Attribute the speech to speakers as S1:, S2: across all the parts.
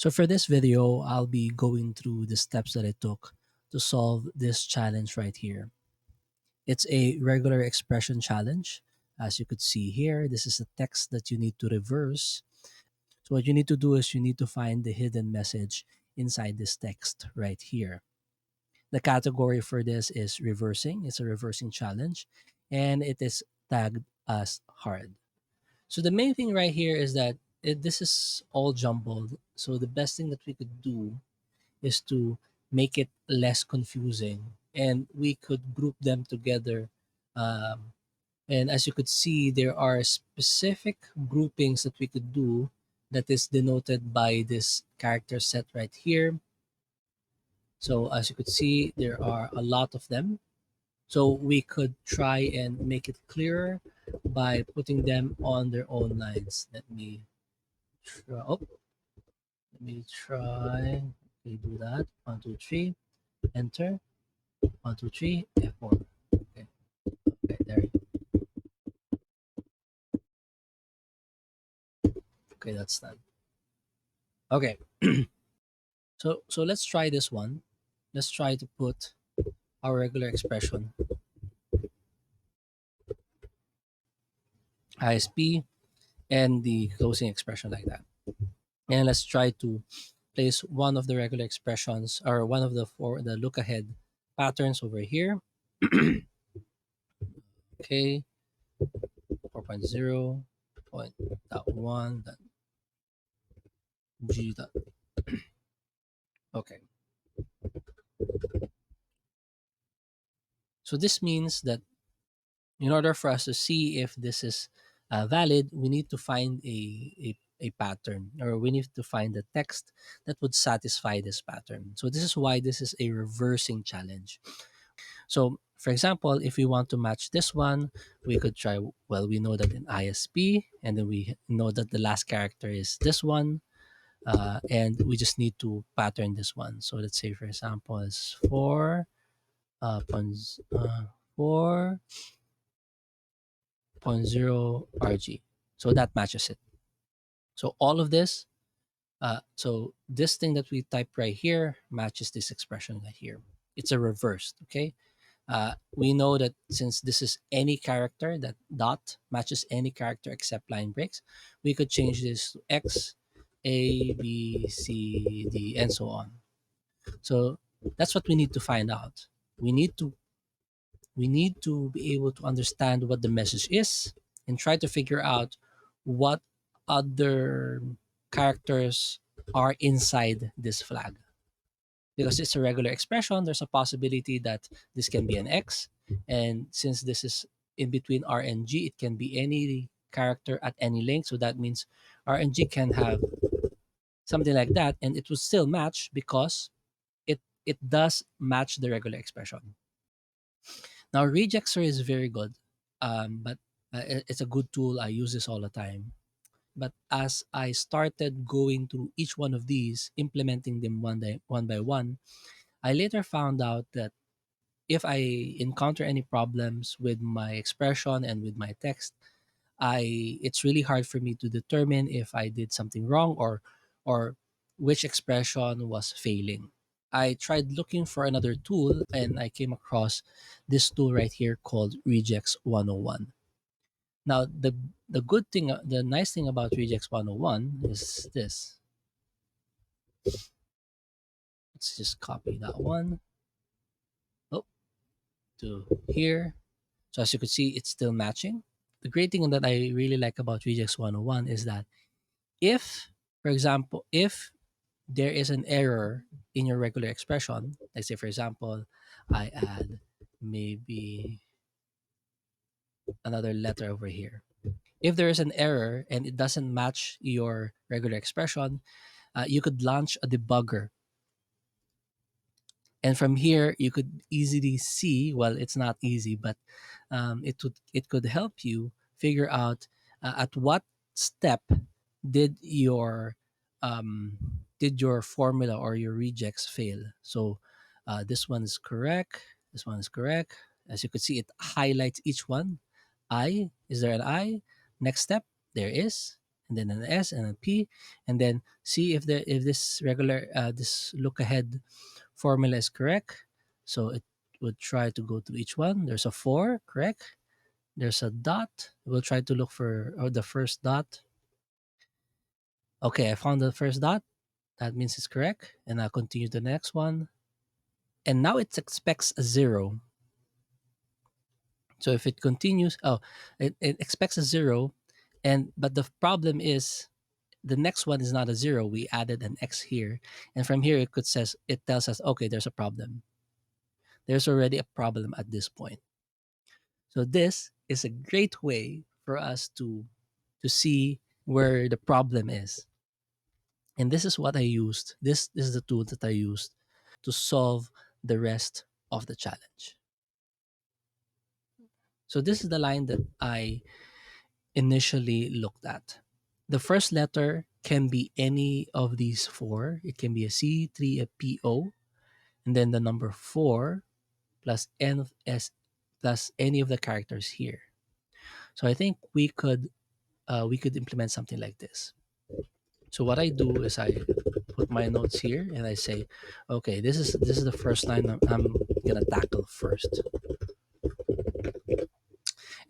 S1: So for this video, I'll be going through the steps that I took to solve this challenge right here. It's a regular expression challenge. As you could see here, this is a text that you need to reverse. So what you need to do is you need to find the hidden message inside this text right here. The category for this is reversing. It's a reversing challenge, and it is tagged as hard. So the main thing right here is that this is all jumbled. So the best thing that we could do is to make it less confusing, and we could group them together. And as you could see, there are specific groupings that we could do that is denoted by this character set right here. So as you could see, there are a lot of them. So we could try and make it clearer by putting them on their own lines. Let me try. Okay, do that. 1, 2, 3. Enter. 1, 2, 3. F4. Okay. Okay. There. Okay, that's done. Okay. So let's try this one. Let's try to put our regular expression ISP and the closing expression like that. And let's try to place one of the regular expressions or one of the look ahead patterns over here. Okay. 4.0 point dot one dot g dot. Okay. So this means that in order for us to see if this is valid, we need to find a pattern, or we need to find the text that would satisfy this pattern. So this is why this is a reversing challenge. So for example, if we want to match this one, we could try, well, we know that in ISP, and then we know that the last character is this one, and we just need to pattern this one. So let's say, for example, it's 4.0 RG. So that matches it. So all of this, so this thing that we type right here matches this expression right here. It's a reversed, okay? We know that since this is any character, that dot matches any character except line breaks, we could change this to X, A, B, C, D, and so on. So that's what we need to find out. We need to be able to understand what the message is and try to figure out what other characters are inside this flag. Because it's a regular expression, there's a possibility that this can be an X. And since this is in between R and G, it can be any character at any length. So that means R and G can have something like that, and it will still match because it does match the regular expression. Now, regexer is very good, but it's a good tool. I use this all the time. But as I started going through each one of these, implementing them one by one, I later found out that if I encounter any problems with my expression and with my text, it's really hard for me to determine if I did something wrong, or which expression was failing. I tried looking for another tool, and I came across this tool right here called Regex 101. Now the good thing, the nice thing about Regex 101 is this. Let's just copy that one. Oh, to here. So as you can see, it's still matching. The great thing that I really like about Regex 101 is that if, for example, if there is an error in your regular expression, like say for example, I add maybe another letter over here. If there is an error and it doesn't match your regular expression, you could launch a debugger. And from here, you could easily see, well, it's not easy, but it could help you figure out at what step did your formula or your rejects fail. So this one is correct. This one is correct. As you could see, it highlights each one. I, is there an I? Next step, there is. and then an S and a P, and then see if this regular this look ahead formula is correct. So it would try to go through each one. There's a 4, correct. There's a dot. We'll try to look for the first dot. Okay, I found the first dot. That means it's correct. And I'll continue to the next one. And now it expects a 0. So if it continues, it expects a 0. But the problem is the next one is not a 0. We added an X here. And from here it tells us, okay, there's a problem. There's already a problem at this point. So this is a great way for us to see where the problem is. And this is what I used. This is the tool that I used to solve the rest of the challenge. So this is the line that I initially looked at. The first letter can be any of these four. It can be a C, 3, a P, O, and then the number 4 plus N of S plus any of the characters here. So I think we could implement something like this. So what I do is I put my notes here and I say, okay, this is the first line I'm gonna tackle first.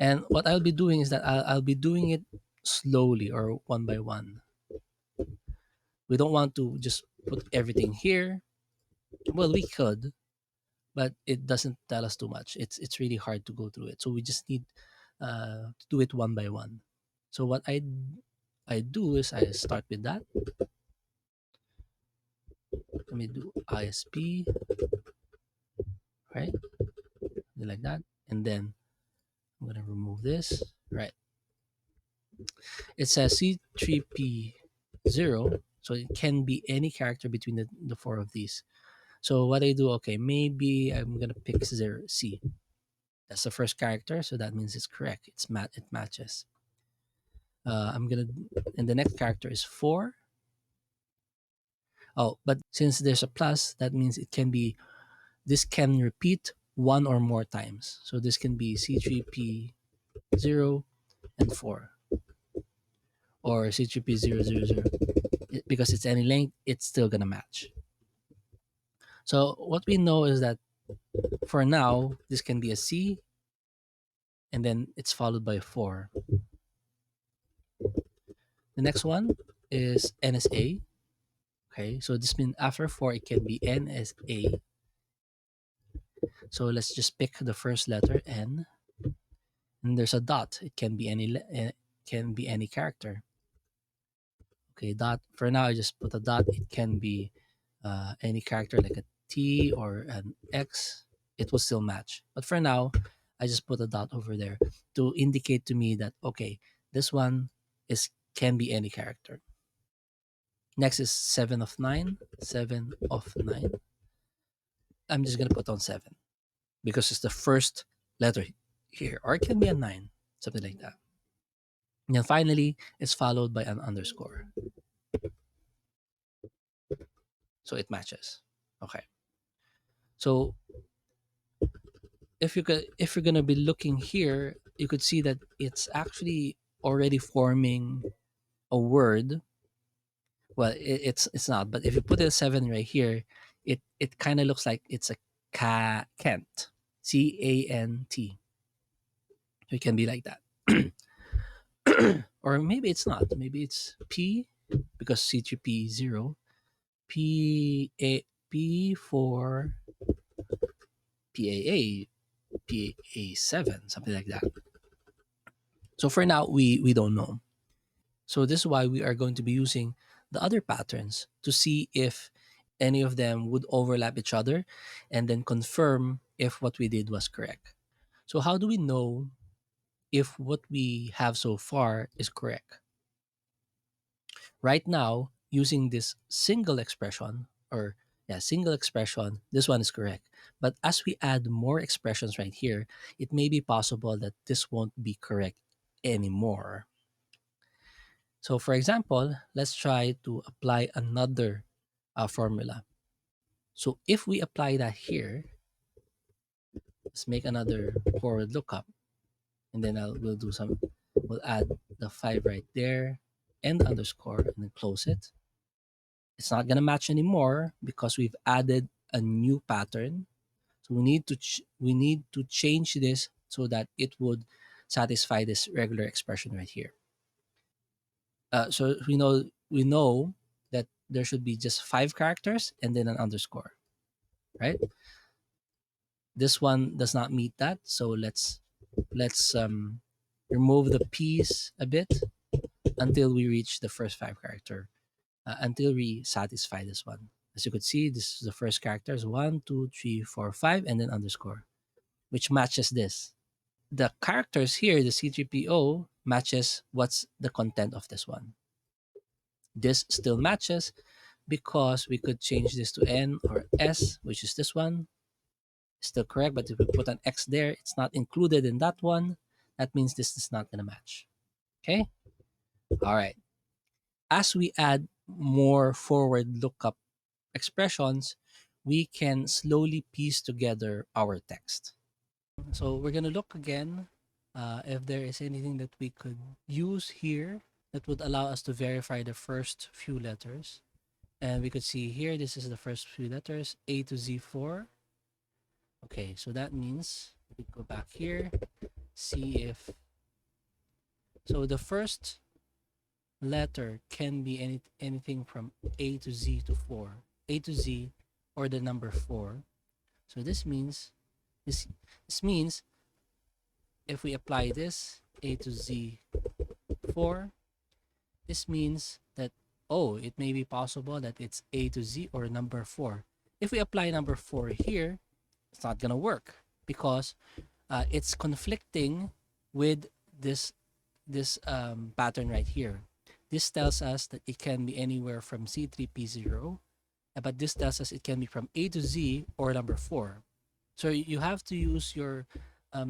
S1: And what I'll be doing is that I'll be doing it slowly or one by one. We don't want to just put everything here. Well, we could, but it doesn't tell us too much. It's really hard to go through it. So we just need to do it one by one. So what I do is I start with that. Let me do ISP, right? Like that, and then I'm gonna remove this. Right. It says C3P0, so it can be any character between the four of these. So what I do, okay, maybe I'm gonna pick 0C. That's the first character, so that means it's correct. It matches. I'm gonna, and the next character is 4. Oh, but since there's a plus, that means this can repeat one or more times. So this can be C3P0 and 4, or C3P000. Because it's any length, it's still gonna match. So what we know is that for now, this can be a C, and then it's followed by 4. The next one is NSA. Okay, so this means after 4, it can be NSA. So let's just pick the first letter N, and there's a dot. It can be any character. Okay, dot. For now, I just put a dot. It can be any character like a T or an X. It will still match. But for now, I just put a dot over there to indicate to me that okay, this one can be any character. Next is 7 of 9. 7 of 9. I'm just gonna put on 7 because it's the first letter here, or it can be a 9, something like that. And then finally, it's followed by an underscore, so it matches. Okay. So if you're gonna be looking here, you could see that it's actually already forming a word. Well, it's not, but if you put a 7 right here, it kind of looks like it's a Kent, CANT. It can be like that. Or maybe it's not. Maybe it's P, because C3P0, P for PAA, PA7, something like that. So for now, we don't know. So this is why we are going to be using the other patterns to see if any of them would overlap each other and then confirm if what we did was correct. So how do we know if what we have so far is correct? Right now, using this single expression, single expression, this one is correct. But as we add more expressions right here, it may be possible that this won't be correct anymore. So for example, let's try to apply another formula. So if we apply that here, let's make another forward lookup, and then we'll add the 5 right there, end underscore and then close it. It's not going to match anymore because we've added a new pattern. So we need to change this so that it would satisfy this regular expression right here. So we know that there should be just 5 characters and then an underscore, right? This one does not meet that, so let's remove the piece a bit until we reach the first 5 character, until we satisfy this one. As you could see, this is the first characters: 1, 2, 3, 4, 5, and then underscore, which matches this. The characters here, the C3PO, matches what's the content of this one. This still matches because we could change this to N or S, which is this one. Still correct, but if we put an X there, it's not included in that one. That means this is not going to match. Okay? All right. As we add more forward lookup expressions, we can slowly piece together our text. So we're going to look again if there is anything that we could use here that would allow us to verify the first few letters. And we could see here, this is the first few letters, A to Z4. Okay, so that means we go back here, see if, so the first letter can be anything from A to Z to 4, A to Z, or the number 4. So this means, this means if we apply this, A to Z 4, this means that, oh, it may be possible that it's A to Z or number 4. If we apply number 4 here, it's not going to work because it's conflicting with this pattern right here. This tells us that it can be anywhere from C3P0, but this tells us it can be from A to Z or number 4. So you have to use your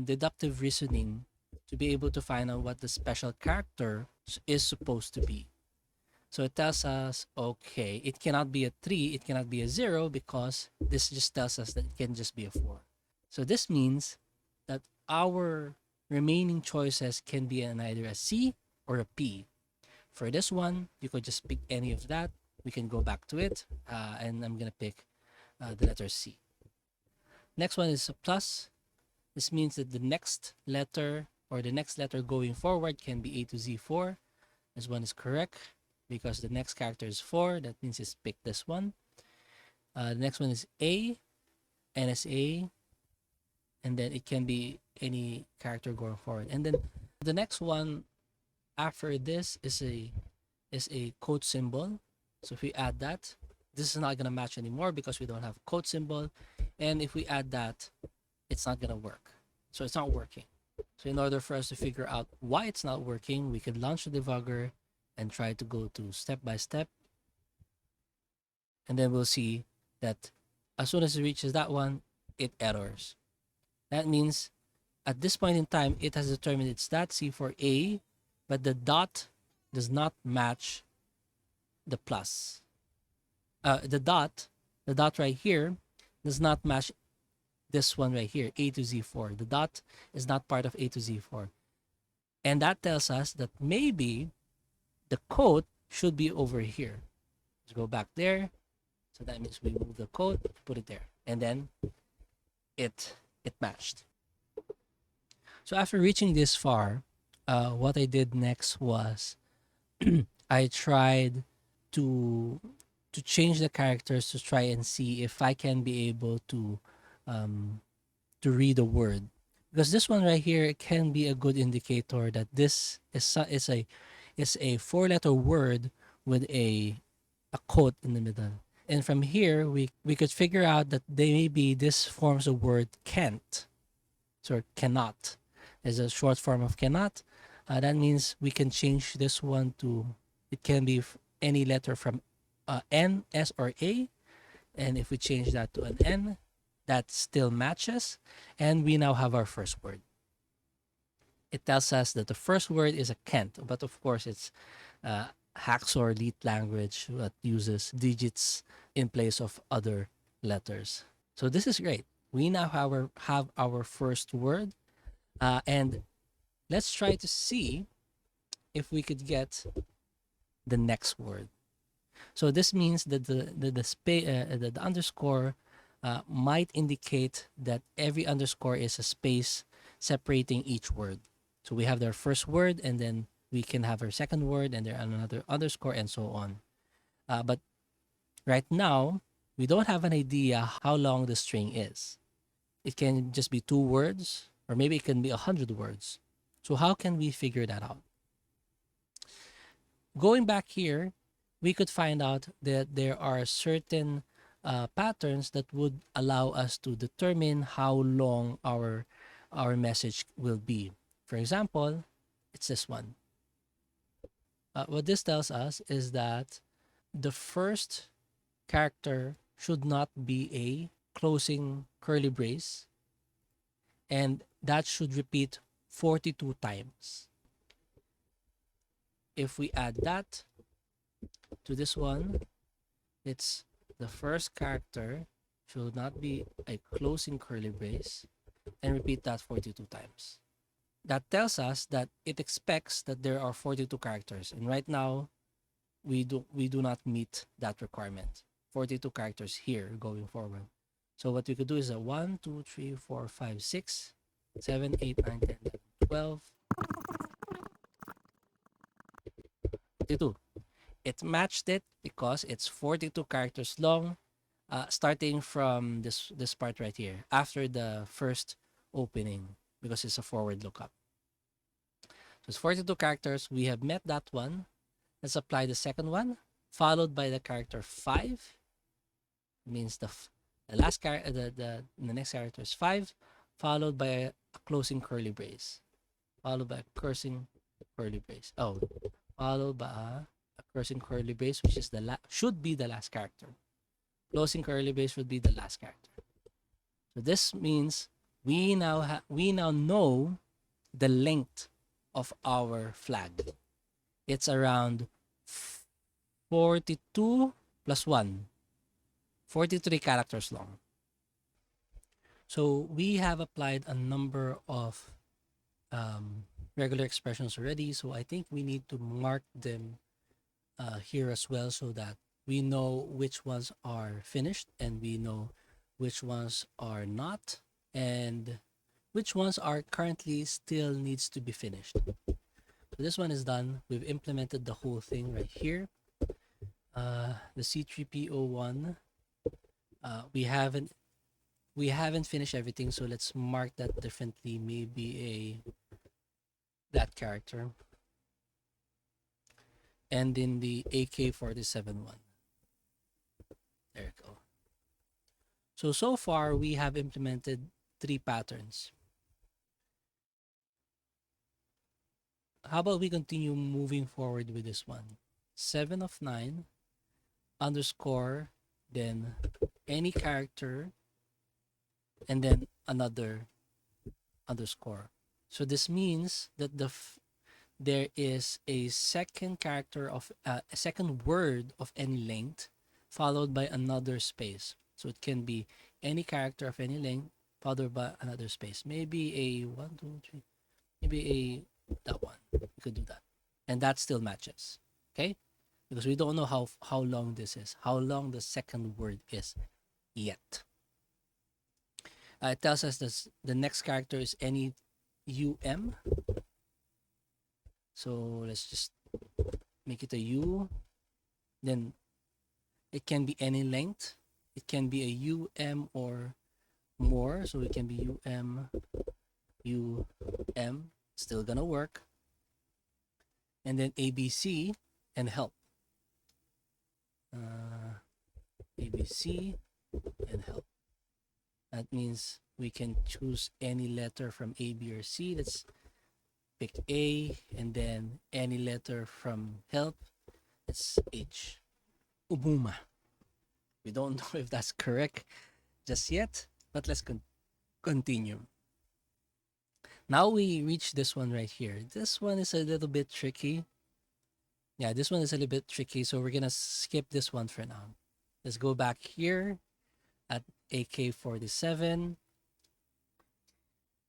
S1: deductive reasoning to be able to find out what the special character is supposed to be. So it tells us, okay, it cannot be a 3, it cannot be a 0 because this just tells us that it can just be a 4. So this means that our remaining choices can be either a C or a P. For this one, you could just pick any of that. We can go back to it, and I'm going to pick the letter C. Next one is a plus. This means that the next letter or the next letter going forward can be A to Z4. This one is correct because the next character is 4. That means it's pick this one. The next one is A, NSA, and then it can be any character going forward. And then the next one after this is a quote symbol. So if we add that, this is not going to match anymore because we don't have a quote symbol. And if we add that, it's not going to work. So it's not working. So in order for us to figure out why it's not working, we could launch the debugger and try to go to step by step. And then we'll see that as soon as it reaches that one, it errors. That means at this point in time, it has determined it's that C for A, but the dot does not match the plus. The dot right here does not match this one right here, A to Z4. The dot is not part of A to Z4. And that tells us that maybe the quote should be over here. Let's go back there. So that means we move the quote, put it there. And then it matched. So after reaching this far, what I did next was I tried to change the characters to try and see if I can be able to read a word, because this one right here can be a good indicator that this is a 4-letter word with a quote in the middle. And from here we could figure out that maybe this forms a word can't, so cannot is a short form of cannot. That means we can change this one to, it can be any letter from N, S, or A. And if we change that to an N, that still matches. And we now have our first word. It tells us that the first word is a can't, but of course it's Hacksaw Leet language that uses digits in place of other letters. So this is great. We now have our first word. And let's try to see if we could get the next word. So this means that the underscore might indicate that every underscore is a space separating each word. So we have their first word, and then we can have our second word, and then another underscore, and so on. But right now, we don't have an idea how long the string is. It can just be 2 words, or maybe it can be 100 words. So how can we figure that out? Going back here, we could find out that there are certain patterns that would allow us to determine how long our message will be. For example, it's this one. What this tells us is that the first character should not be a closing curly brace, and that should repeat 42 times. If we add that to this one, it's the first character should not be a closing curly brace, and repeat that 42 times. That tells us that it expects that there are 42 characters, and right now we do not meet that requirement. 42 characters here going forward. So what we could do is a 1, 2, 3, 4, 5, 6, 7, 8, 9, 10, 11, 12, 42. It matched it because it's 42 characters long, starting from this part right here after the first opening, because it's a forward lookup. So it's 42 characters. We have met that one. Let's apply the second one, followed by the character 5. Means the last character, the next character is 5, followed by a closing curly brace, followed by a cursing curly brace. Oh, followed by a cursing curly brace, which is should be the last character. Closing curly brace would be the last character. So this means we now know the length of our flag. It's around 42 plus 1, 43 characters long. So we have applied a number of regular expressions already. So I think we need to mark them here as well, so that we know which ones are finished and we know which ones are not, and which ones are currently still needs to be finished. So this one is done. We've implemented the whole thing right here. The C3PO one, we haven't finished everything, so let's mark that differently. Maybe that character, and in the AK-47 one. There you go. So far we have implemented 3 patterns. How about we continue moving forward with this one? 7 of 9 underscore, then any character, and then another underscore. So this means that there is a second character of a second word of any length, followed by another space. So it can be any character of any length followed by another space. Maybe a 1, 2, 3. Maybe that one. We could do that, and that still matches. Okay, because we don't know how long this is, how long the second word is yet. It tells us that the next character is any so let's just make it a U. Then it can be any length. It can be a or more. So it can be still gonna work. And then ABC and help. ABC and help. That means we can choose any letter from A, B, or C. Let's pick A, and then any letter from help. It's H. Umuma. We don't know if that's correct just yet, but let's continue. Now we reach this one right here. This one is a little bit tricky. Yeah, this one is a little bit tricky, so we're gonna skip this one for now. Let's go back here at AK-47.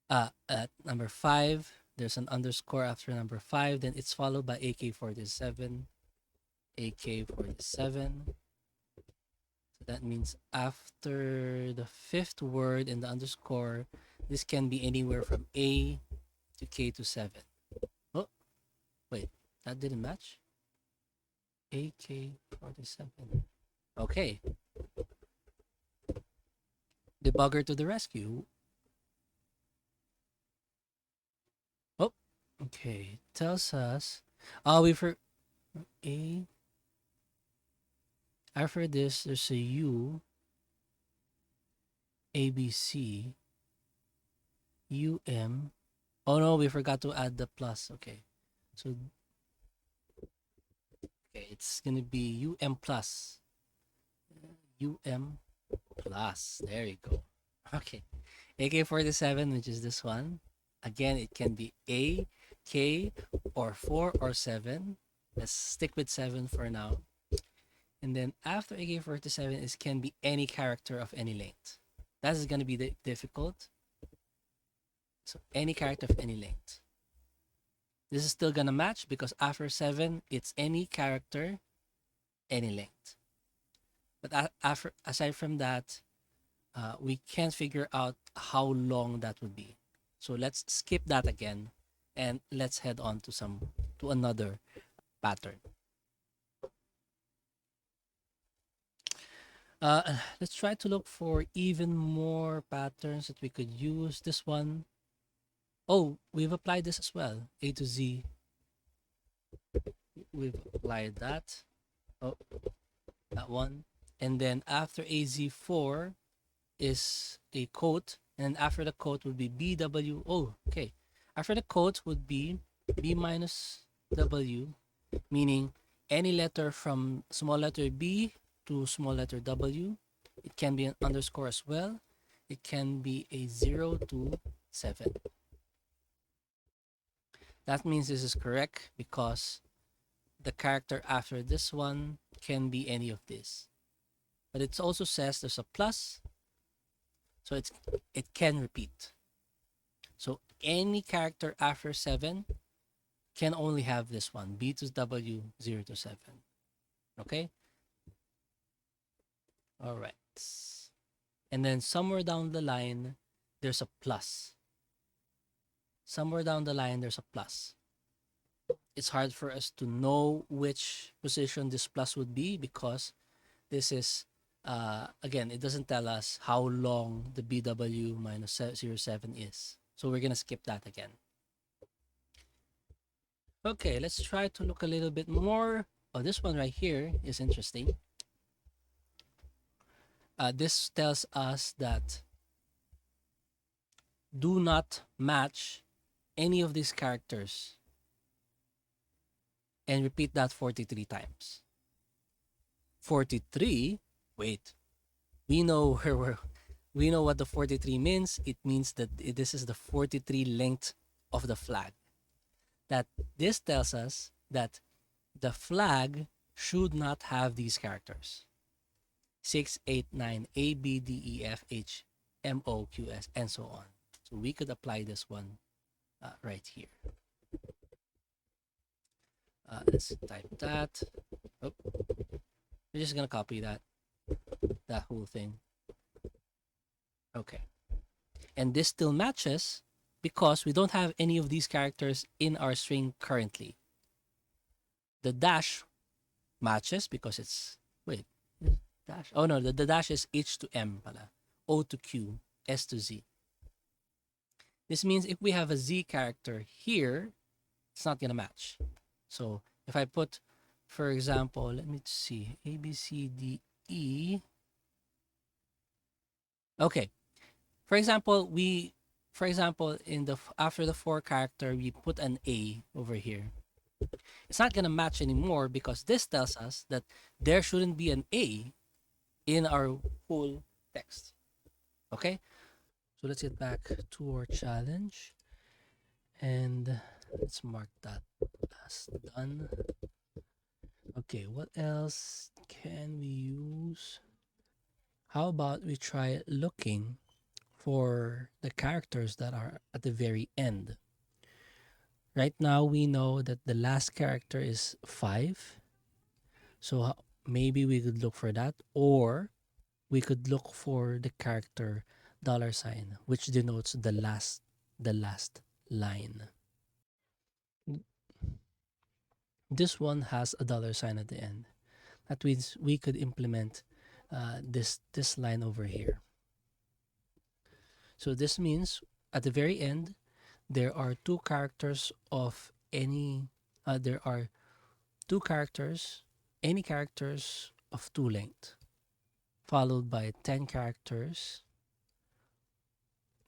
S1: At number 5, there's an underscore after number 5, then it's followed by AK-47. AK47. So that means after the fifth word in the underscore, this can be anywhere from A to K to 7. Oh, wait, that didn't match. AK47. Okay, debugger to the rescue. Oh, okay, tells us. Oh, we for A. After this, there's a U, A, B, C, U, M. Oh no, we forgot to add the plus. Okay, so okay, it's gonna be UM plus. UM plus. There you go. Okay, AK47, which is this one. Again, it can be A, K, or 4 or 7. Let's stick with 7 for now. And then after AK47, it can be any character of any length. That is going to be difficult. So any character of any length. This is still going to match because after 7, it's any character, any length. But after, aside from that, we can't figure out how long that would be. So let's skip that again and let's head on to another pattern. Let's try to look for even more patterns that we could use. This one, oh, we've applied this as well. A to Z. We've applied that. Oh, that one. And then after AZ4 is a quote. And after the quote would be BW. Oh, okay. After the quote would be B minus W, meaning any letter from small letter B to small letter W. It can be an underscore as well. It can be a 0 to 7. That means this is correct because the character after this one can be any of this. But it also says there's a plus, so it can repeat. So any character after 7 can only have this one, B to W, 0 to 7. Okay? All right. And then somewhere down the line, there's a plus. Somewhere down the line, there's a plus. It's hard for us to know which position this plus would be because this is, again, it doesn't tell us how long the BW minus 07 is. So we're going to skip that again. Okay, let's try to look a little bit more. Oh, this one right here is interesting. This tells us that do not match any of these characters and repeat that 43 times. 43? Wait. We know we know what the 43 means. It means that this is the 43 length of the flag. That this tells us that the flag should not have these characters. 6, 8, 9, A, B, D, E, F, H, M, O, Q, S, and so on. So we could apply this one right here. Let's type that. Oh, we're just gonna copy that whole thing. Okay. And this still matches because we don't have any of these characters in our string currently. The dash matches because it's, wait, dash. Oh no, the dash is H to M pala. O to Q, S to Z. This means if we have a Z character here, it's not gonna match. So if I put, for example, let me see, A, B, C, D, E. Okay. For example, in the after the 4 character, we put an A over here. It's not gonna match anymore because this tells us that there shouldn't be an A in our whole text. Okay? So let's get back to our challenge and let's mark that as done. Okay, what else can we use? How about we try looking for the characters that are at the very end? Right now, we know that the last character is 5. So maybe we could look for that, or we could look for the character dollar sign, which denotes the last line. This one has a dollar sign at the end. That means we could implement this line over here. So this means at the very end, there are two characters of any. There are two characters, any characters of two length, followed by 10 characters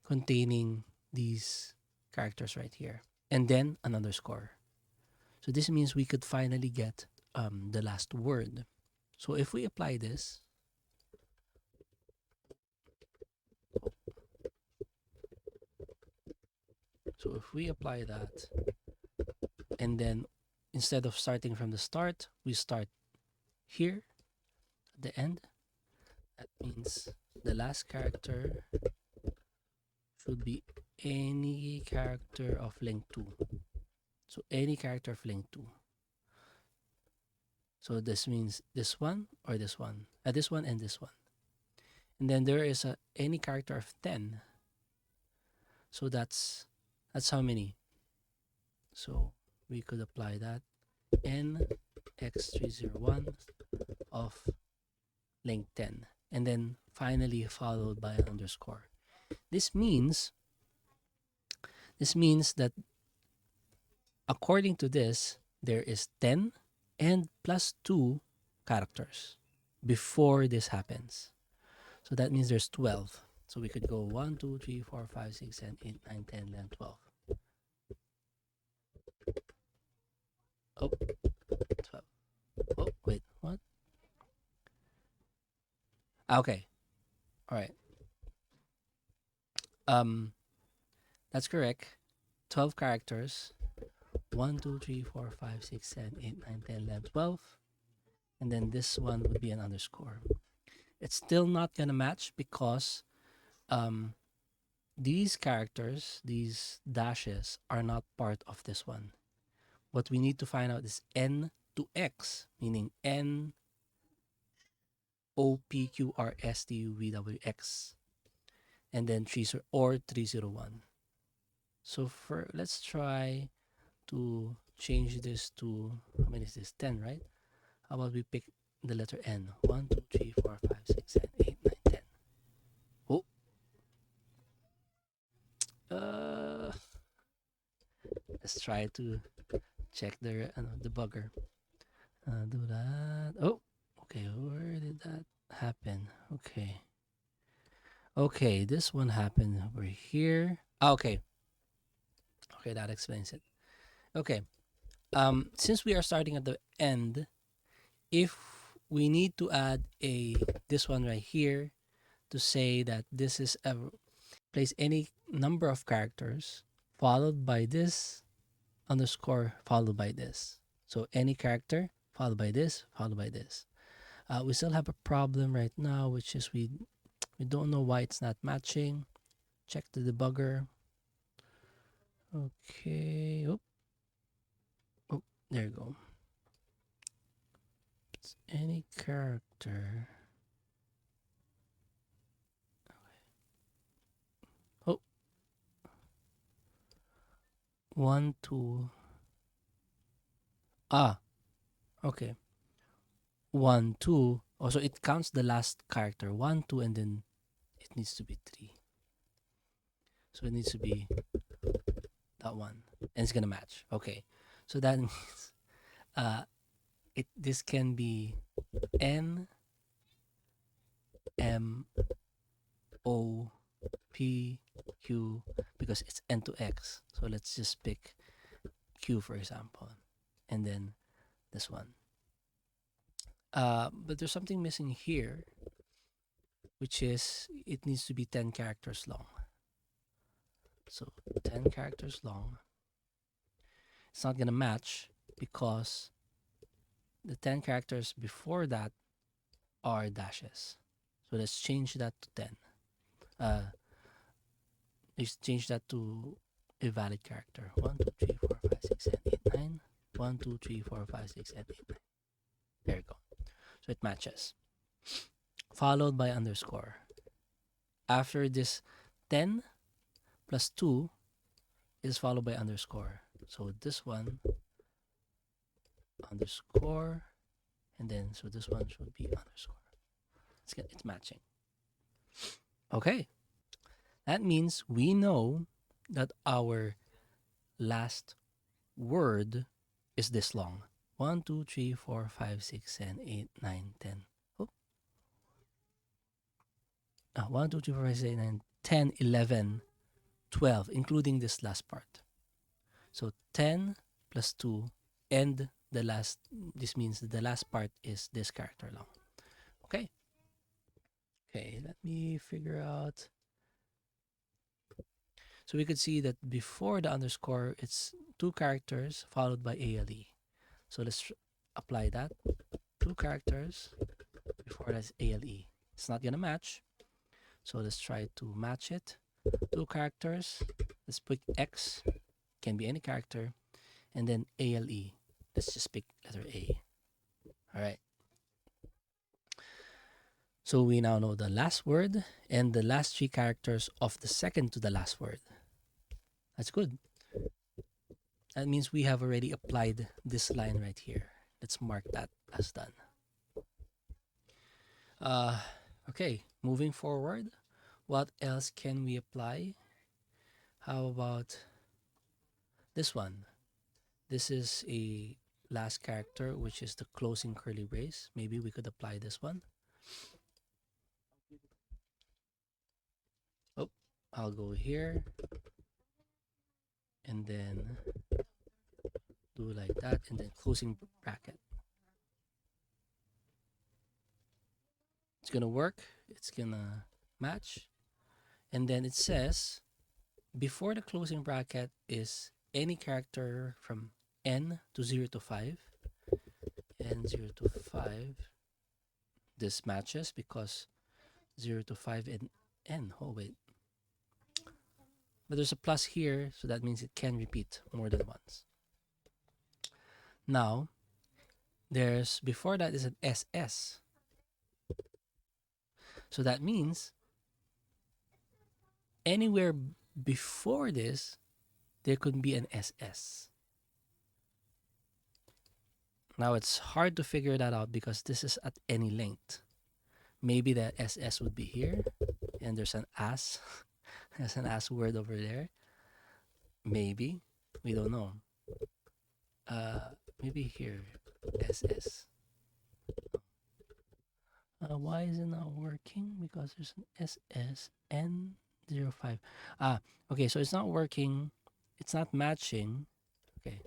S1: containing these characters right here, and then an underscore. So this means we could finally get the last word. So if we apply this, so if we apply that, and then instead of starting from the start, we start here at the end. That means the last character should be any character of length 2. So any character of length 2. So this means this one or this one. This one and this one. And then there is any character of 10. So that's how many. So we could apply that n x301 of length 10, and then finally followed by an underscore. This means that according to this, there is 10 and plus 2 characters before this happens. So that means there's 12. So we could go 1, 2, 3, 4, 5, 6, 7, 8, 9, 10, 11, 12. Oh, 12. Oh, wait, what? Okay. All right. That's correct. 12 characters. 1, 2, 3, 4, 5, 6, 7, 8, 9, 10, 11, 12. And then this one would be an underscore. It's still not gonna match because these characters, these dashes, are not part of this one. What we need to find out is n to x, meaning n o p q r s t u v w x, and then 301. So let's try to change this to, how many is this? 10, right? How about we pick the letter n? 1, 2, 3, 4, 5, 6, 7, 8, 9, 10. Oh, let's try to check the debugger. Do that. Oh, okay. Where did that happen? Okay. Okay, this one happened over here. Okay. Okay, that explains it. Okay. Since we are starting at the end, if we need to add this one right here to say that this is a place any number of characters followed by this underscore followed by this. So any character followed by this followed by this. We still have a problem right now, which is we don't know why it's not matching. Check the debugger. Okay. Oh, there you go. It's any character. Oh, 1, 2. Okay. 1, 2. Also, it counts the last character. 1, 2, and then it needs to be 3. So it needs to be that one, and it's gonna match. Okay. So that means this can be N M O P Q because it's N to X. So let's just pick Q for example, and then this one. But there's something missing here, which is it needs to be 10 characters long. So 10 characters long. It's not gonna match because the 10 characters before that are dashes. So let's change that to 10. Let's change that to a valid character. 1, 2, 3, 4, 5, 6, 7, 8, 9. 1, 2, 3, 4, 5, 6, 7, 8, 9. There you go. So it matches. Followed by underscore. After this 10 plus 2 is followed by underscore. So this one, underscore, and then so this one should be underscore. It's matching. Okay. That means we know that our last word is this long. 1, 2, 3, 4, 5, 6, 7, 8, 9, 10. Oh. 1, 2, 3, 4, 5, 6, 8, 9, 10, 11, 12, including this last part. So 10 plus 2 and the last, this means the last part is this character long. Okay. Okay, let me figure out. So we could see that before the underscore, it's 2 characters followed by ALE. So let's apply that. 2 characters before that's ALE. It's not gonna match. So let's try to match it. 2 characters. Let's pick X. Can be any character. And then ALE. Let's just pick letter A. All right. So we now know the last word and the last 3 characters of the second to the last word. That's good. That means we have already applied this line right here. Let's mark that as done. Okay, moving forward, what else can we apply? How about this one? This is a last character, which is the closing curly brace. Maybe we could apply this one. Oh, I'll go here and then do like that and then closing bracket. It's gonna work. It's gonna match. And then it says before the closing bracket is any character from n to 0 to 5. N 0 to 5. This matches because 0 to 5 and n. Oh, wait. But there's a plus here, so that means it can repeat more than once. Now, there's before that is an SS. So that means anywhere before this, there could be an SS. Now it's hard to figure that out because this is at any length. Maybe the SS would be here, and there's an as. There's an as word over there. Maybe. We don't know. Maybe here. SS. Why is it not working? Because there's an SS N05. Okay, so it's not working. It's not matching. Okay.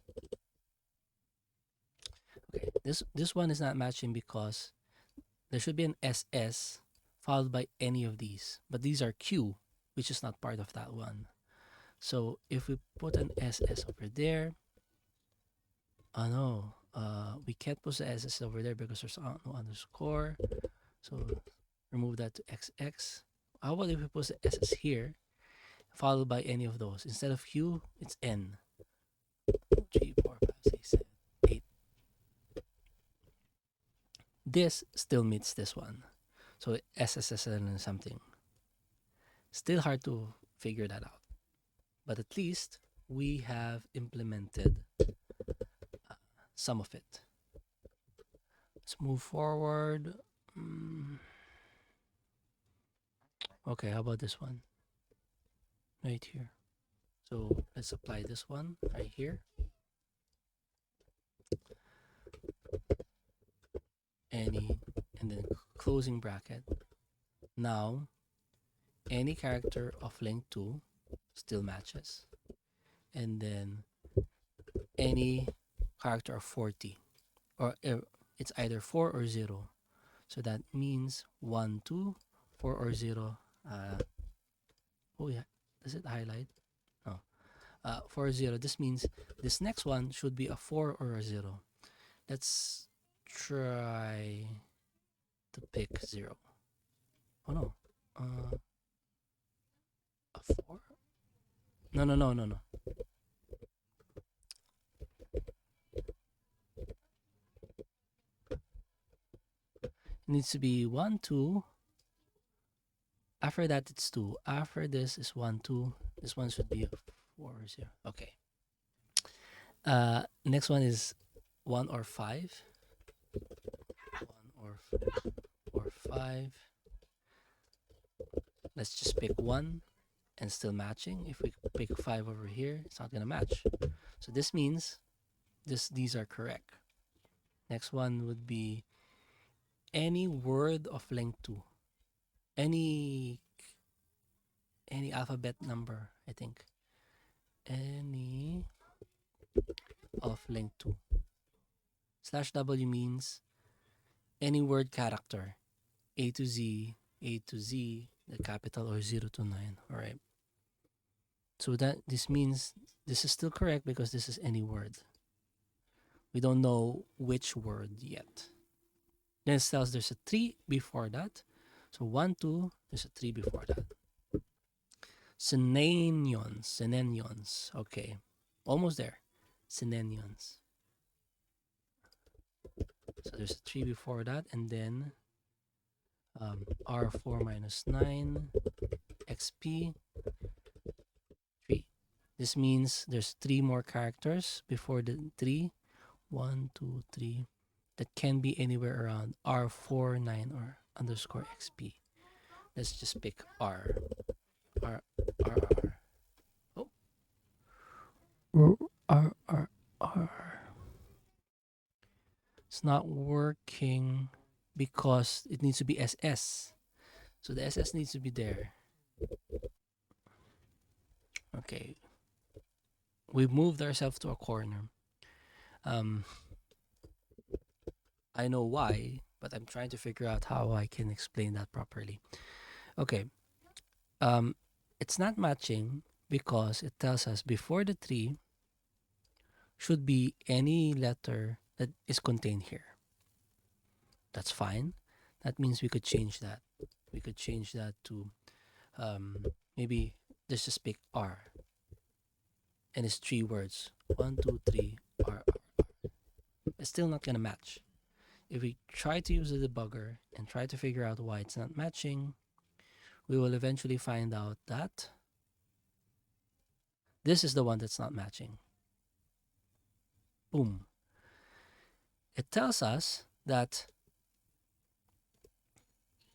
S1: Okay, this one is not matching because there should be an SS followed by any of these. But these are Q, which is not part of that one. So if we put an SS over there, oh no, we can't put the SS over there because there's no underscore. So remove that to XX. How about if we put the SS here, followed by any of those? Instead of Q, it's N. 3, 4, 5, 6, 7, 8. This still meets this one. So SSS and something. Still hard to figure that out. But at least we have implemented some of it. Let's move forward. Okay, how about this one? Right here. So let's apply this one right here. Any, and then closing bracket. Now, any character of length 2 still matches. And then any character of 40. Or it's either 4 or 0. So that means 1, 2, 4 or 0. Oh yeah, does it highlight? No. 4 or 0. This means this next one should be a 4 or a 0. Let's try to pick 0. Oh no. A 4? No, no, no, no, no. needs to be 1, 2. After that, it's 2. After this is 1, 2. This one should be 4, 0. Okay. Next one is 1 or 5. 1 or 5. Let's just pick 1 and still matching. If we pick 5 over here, it's not going to match. So this means these are correct. Next one would be any word of length 2. Any alphabet number, I think. Any of length 2. /W means any word character. A to Z, the capital, or 0 to 9. All right. So this means this is still correct because this is any word. We don't know which word yet. Then it tells there's a 3 before that. So 1, 2, there's a 3 before that. Synenions. Okay. Almost there. Synenions. So there's a 3 before that, and then R4 minus 9 XP 3. This means there's 3 more characters before the 3. 1, 2, 3. That can be anywhere around R4, 9, or underscore XP. Let's just pick R. R. R. R. Oh. R. R. R. It's not working because it needs to be SS. So the SS needs to be there. Okay. We've moved ourselves to a corner. I know why, but I'm trying to figure out how I can explain that properly. Okay. It's not matching because it tells us before the 3 should be any letter that is contained here. That's fine. That means we could change that. We could change that to maybe let's just pick R. And it's 3 words. 1, 2, 3, R, R. It's still not going to match. If we try to use the debugger and try to figure out why it's not matching, we will eventually find out that this is the one that's not matching. Boom. It tells us that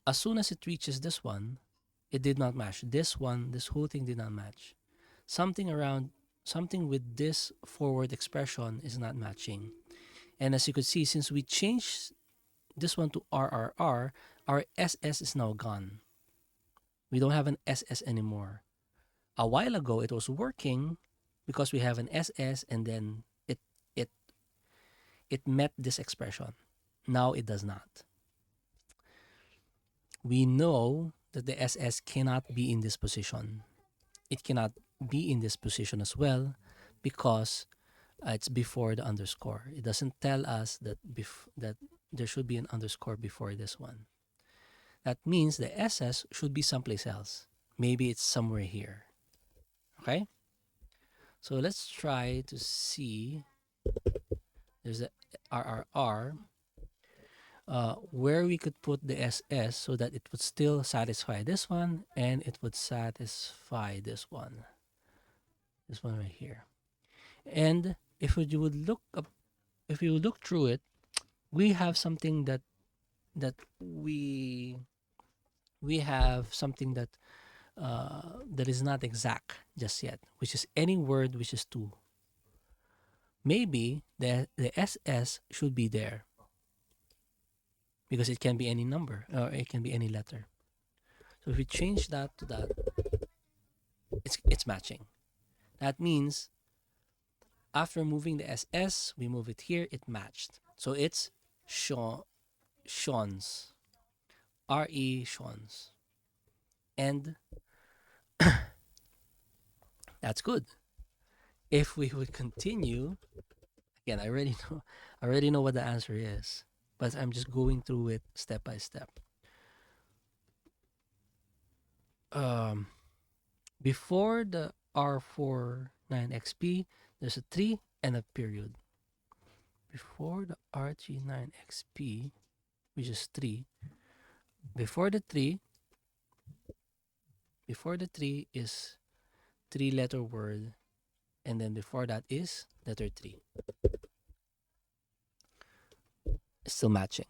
S1: as soon as it reaches this one, it did not match. This whole thing did not match. Something with this forward expression is not matching. And as you could see, since we changed this one to RRR, our SS is now gone. We don't have an SS anymore. A while ago, it was working because we have an SS and then it met this expression. Now it does not. We know that the SS cannot be in this position. It cannot be in this position as well because it's before the underscore. It doesn't tell us that that there should be an underscore before this one. That means the SS should be someplace else. Maybe it's somewhere here. Okay? So let's try to see. There's a RRR where we could put the SS so that it would still satisfy this one and it would satisfy this one. This one right here. And if you would look through it, we have something that we have something that that is not exact just yet, which is any word which is 2. Maybe the SS should be there because it can be any number or it can be any letter. So if we change that to that, it's matching. That means after moving the SS, we move it here, it matched. So it's Sean's. R-E Sean's. And that's good. If we would continue, again, I already know what the answer is, but I'm just going through it step by step. Before the R49XP, there's a 3 and a period. Before the R39XP, which is 3. Before the 3, is 3-letter word, and then before that is letter 3. It's still matching.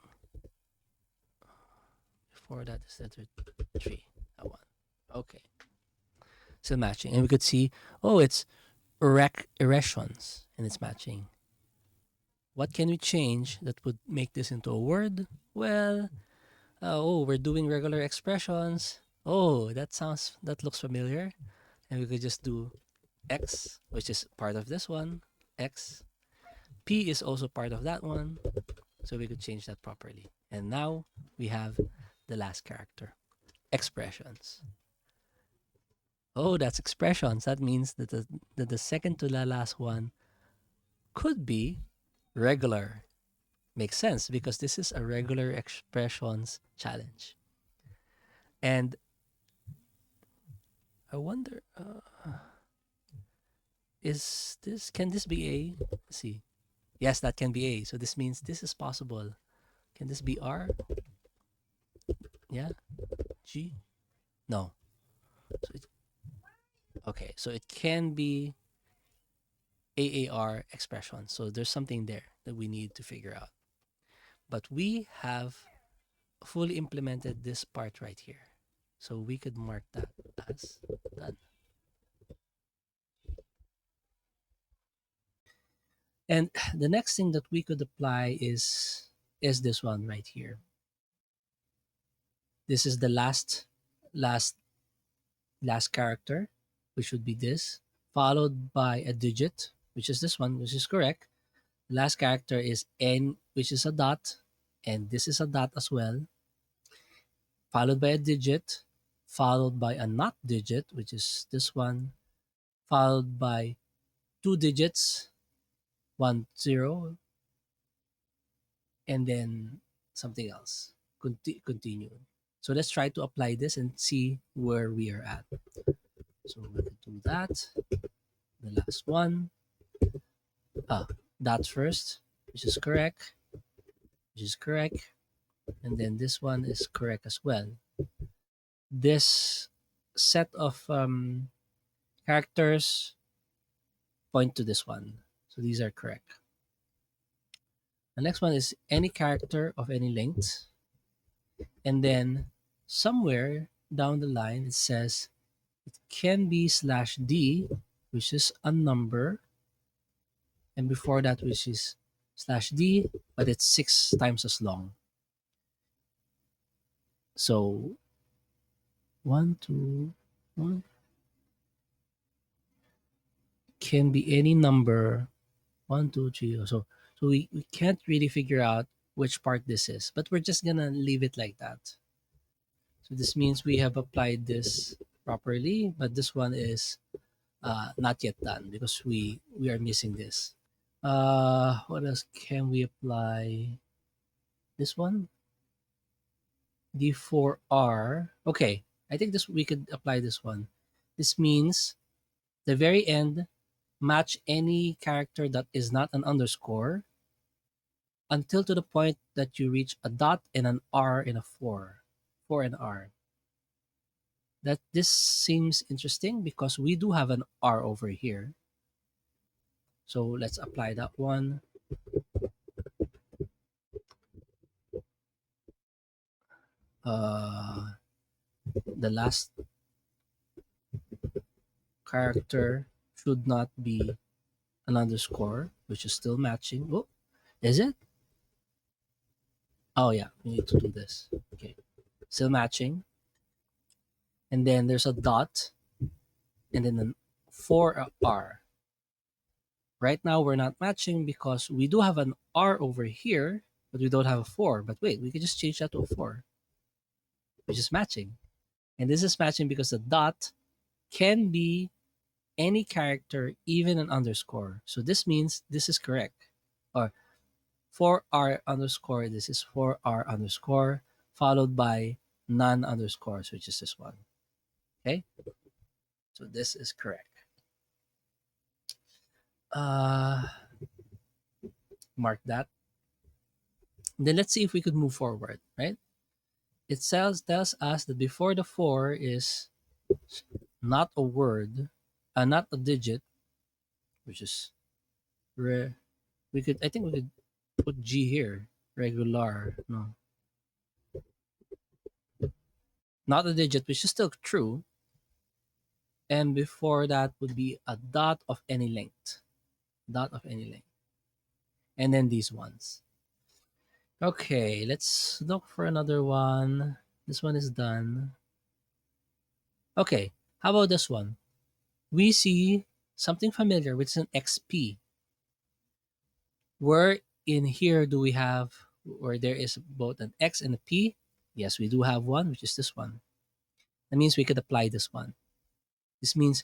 S1: Before that is letter 3. That one. Okay. Still matching. And we could see, oh, it's erections, and it's matching. What can we change that would make this into a word? Well, we're doing regular expressions. Oh, that looks familiar. And we could just do X, which is part of this one. X. P is also part of that one. So we could change that properly. And now we have the last character. Expressions. Oh, that's expressions. That means that the second to the last one could be regular. Makes sense because this is a regular expressions challenge. And I wonder, can this be A? Let's see. Yes, that can be A. So this means this is possible. Can this be R? Yeah. G? No. So okay, so it can be AAR expression. So there's something there that we need to figure out. But we have fully implemented this part right here. So we could mark that as done. And the next thing that we could apply is this one right here. This is the last last character, which would be this, followed by a digit, which is this one, which is correct. The last character is N, which is a dot, and this is a dot as well, followed by a digit, followed by a not digit, which is this one, followed by 2 digits, 1 0, and then something else. Continue. So let's try to apply this and see where we are at. So we're going to do that. The last one. That first, which is correct, and then this one is correct as well. This set of characters point to this one, so these are correct. The next one is any character of any length, and then somewhere down the line it says it can be /d, which is a number, and before that, which is /d, but it's 6 times as long. So 1, 2, 1 can be any number. 1, 2, 3. So we can't really figure out which part this is, but we're just gonna leave it like that. So this means we have applied this properly, but this one is not yet done because we are missing this. What else can we apply? This one, D4R. Okay, I think this we could apply this one. This means the very end match any character that is not an underscore until to the point that you reach a dot and an R in a 4. 4 and R. That this seems interesting because we do have an R over here. So let's apply that one. The last character should not be an underscore, which is still matching. Oh, is it? Oh yeah, we need to do this. Okay, still matching. And then there's a dot, and then an 4R. Right now we're not matching because we do have an R over here, but we don't have a 4. But wait, we can just change that to a 4, which is matching. And this is matching because the dot can be any character, even an underscore. So this means this is correct. Or 4R underscore, this is 4R underscore, followed by none underscores, which is this one. Okay? So this is correct. Uh, Mark that. Then let's see if we could move forward, right? It tells us that before the 4 is not a word, not a digit, which is re- we could, I think we could put G here, regular, no, not a digit, which is still true. And before that would be a dot of any length, dot of any length, and then these ones. Okay, let's look for another one. This one is done. Okay, how about this one? We see something familiar, which is an XP. Where in here do we have where there is both an X and a P? Yes, we do have one, which is this one. That means we could apply this one. This means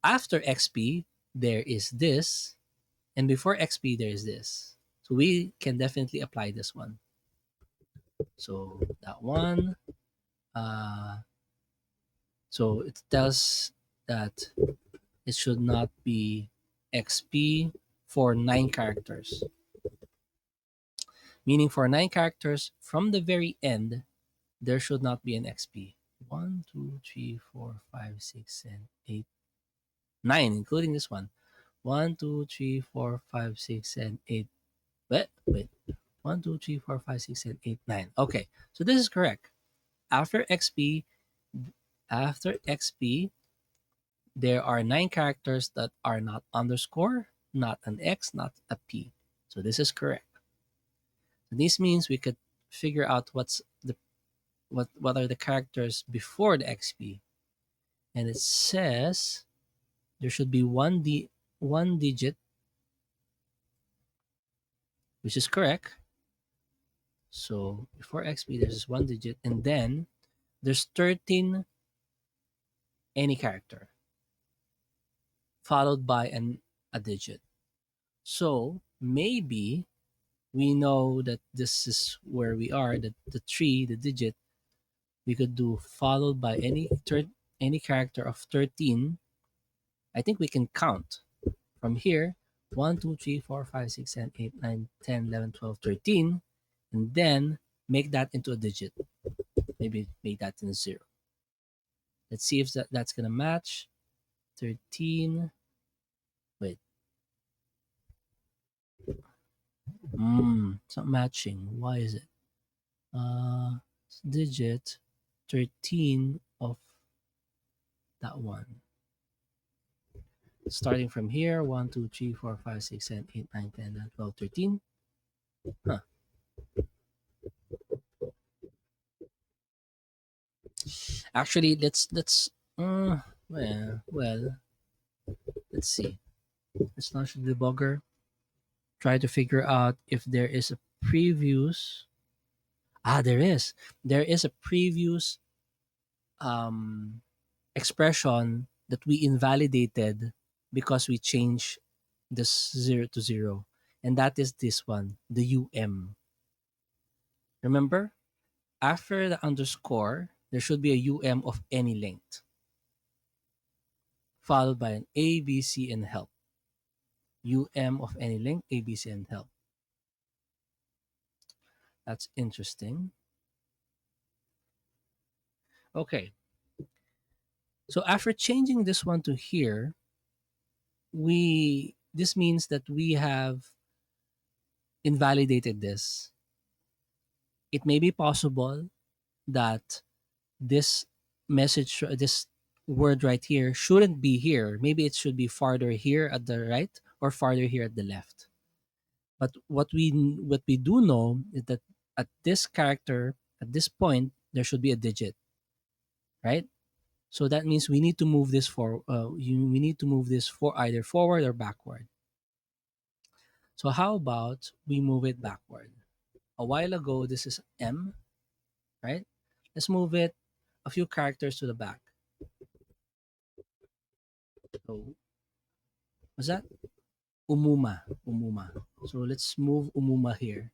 S1: after XP, there is this, and before XP, there is this. So we can definitely apply this one. So that one, uh, so it tells that it should not be XP for 9 characters, meaning for 9 characters from the very end, there should not be an XP. 1, 2, 3, 4, 5, 6, and 8, 9, including this one. 1, 2, 3, 4, 5, 6, and 8. Wait. 1, 2, 3, 4, 5, 6, and 8, 9. Okay, so this is correct. After XP, after XP, there are 9 characters that are not underscore, not an X, not a P. So this is correct. So this means we could figure out what are the characters before the XP. And it says there should be one digit, which is correct. So before XP, there's one digit, and then there's 13 any character followed by a digit. So maybe we know that this is where we are, that the tree, the digit, we could do followed by any character of 13. I think we can count from here 1, 2, 3, 4, 5, 6, 7, 8, 9, 10, 11, 12, 13, and then make that into a digit. Maybe make that into 0. Let's see if that's going to match. 13. Wait. It's not matching. Why is it? Digit 13 of that one. Starting from here 1, 2, 3, 4, 5, 6, 7, 8, 9, 10, 11, 12, 13. Huh. Actually, well, let's see. Let's launch the debugger. Try to figure out if there is a previous. There is. There is a previous um, expression that we invalidated because we changed this 0 to 0. And that is this one, the Remember, after the underscore, there should be a of any length, followed by an A, B, C, and help. Of any length, A, B, C, and help. That's interesting. Okay. So after changing this one to here, this means that we have invalidated this. It may be possible that this this word right here shouldn't be here. Maybe it should be farther here at the right or farther here at the left. But what we do know is that at this character, at this point, there should be a digit, right? So that means we need to move this we need to move this for either forward or backward. So how about we move it backward? A while ago, this is M, right? Let's move it a few characters to the back. So what's that? Umuma. So let's move Umuma here.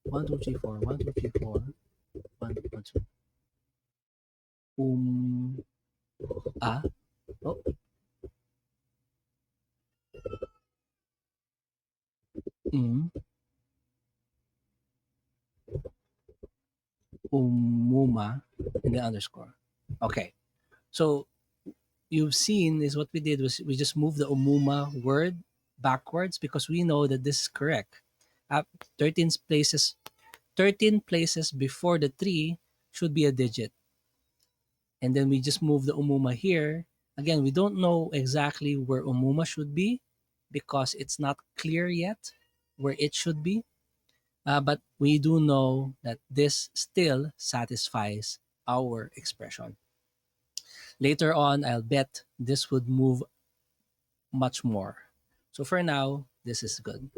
S1: 1, 2, 3, 4. 1, 2, 3, 4. 1, 1, 2. Ah. Oh. Um. umuma, and then underscore. Okay. So you've seen is what we did was we just moved the umuma word backwards because we know that this is correct. Uh, 13 places 13 places before the 3 should be a digit. And then we just move the umuma here. Again, we don't know exactly where umuma should be because it's not clear yet where it should be. But we do know that this still satisfies our expression. Later on, I'll bet this would move much more. So for now, this is good.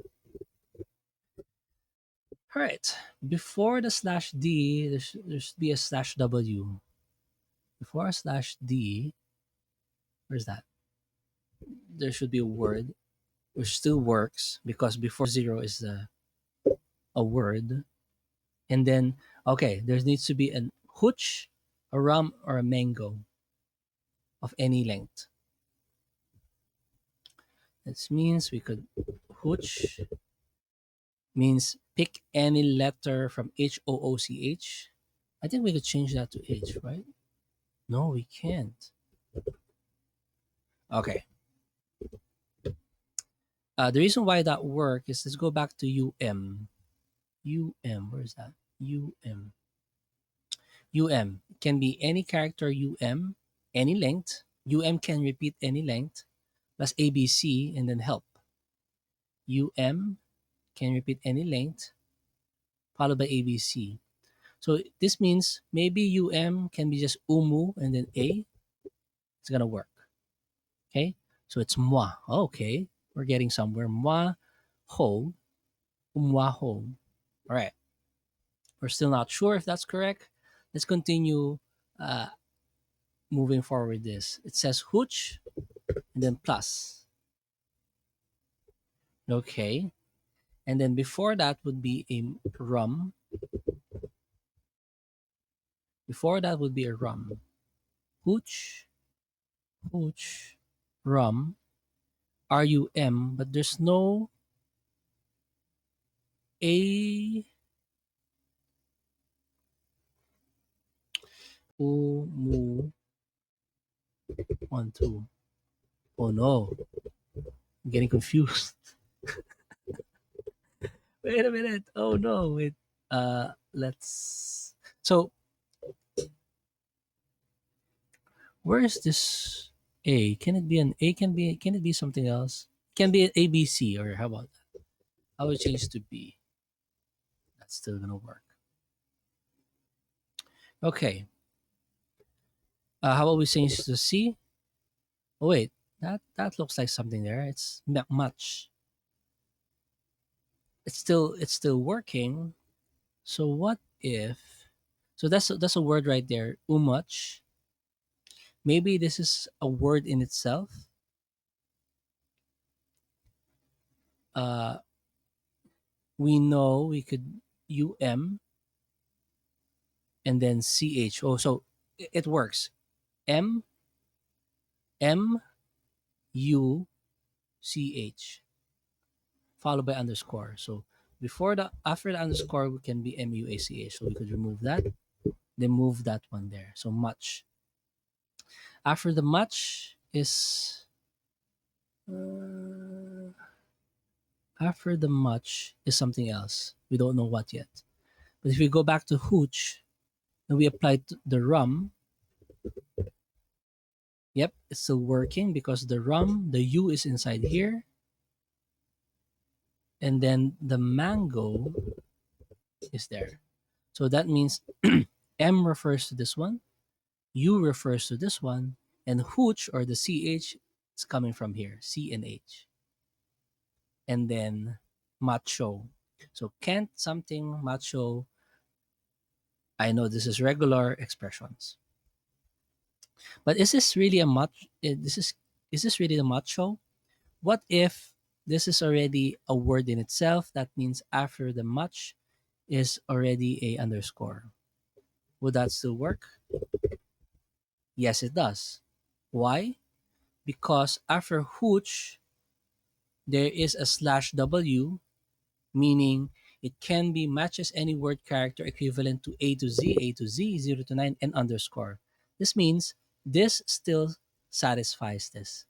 S1: All right. Before the slash D, there should be a slash W. Before a slash D, where's that? There should be a word, which still works because before zero is a word. And then, okay, there needs to be a hooch, a rum, or a mango of any length. This means we could hooch means pick any letter from Hooch. I think we could change that to H, right? No, we can't. Okay. The reason why that work is let's go back to UM. Where is that? UM. UM can be any character UM, any length. UM can repeat any length plus ABC and then help. UM can repeat any length followed by ABC. So this means maybe UM can be just umu and then A. It's gonna work. Okay. So it's moi. Okay. We're getting somewhere. Moi ho. Umwa ho. All right. We're still not sure if that's correct. Let's continue uh, moving forward this. It says hooch and then plus. Okay. And then before that would be a rum. Before that would be a rum. Hooch, hooch, rum, RUM, but there's no A, U, mu, 1, 2. Oh no, I'm getting confused. Wait a minute. Oh no, wait. Let's. So where is this A? Can it be an A? Can it be something else? Can be an ABC or how about that? I will change to B. That's still gonna work. Okay. How about we change to C? Oh wait, that looks like something there. It's not much. It's still working. So what if? So that's a word right there. Much. Maybe this is a word in itself. Uh, we know we could and then ch. Oh, so it works. M M U C H followed by underscore. So before the after the underscore we can be MUACH. So we could remove that, then move that one there. So much. After the much is uh, after the much is something else. We don't know what yet. But if we go back to hooch and we apply the rum, yep, it's still working because the rum, the U is inside here. And then the mango is there. So that means M refers to this one, U refers to this one, and hooch or the CH is coming from here, C and H. And then macho. So can't something macho. I know this is regular expressions. But is this really a macho? Is this really a macho? What if this is already a word in itself? That means after the much is already a underscore. Would that still work? Yes, it does. Why? Because after hooch, there is a slash W, meaning It can be matches any word character equivalent to A to Z, 0 to 9, and underscore. This means this still satisfies this.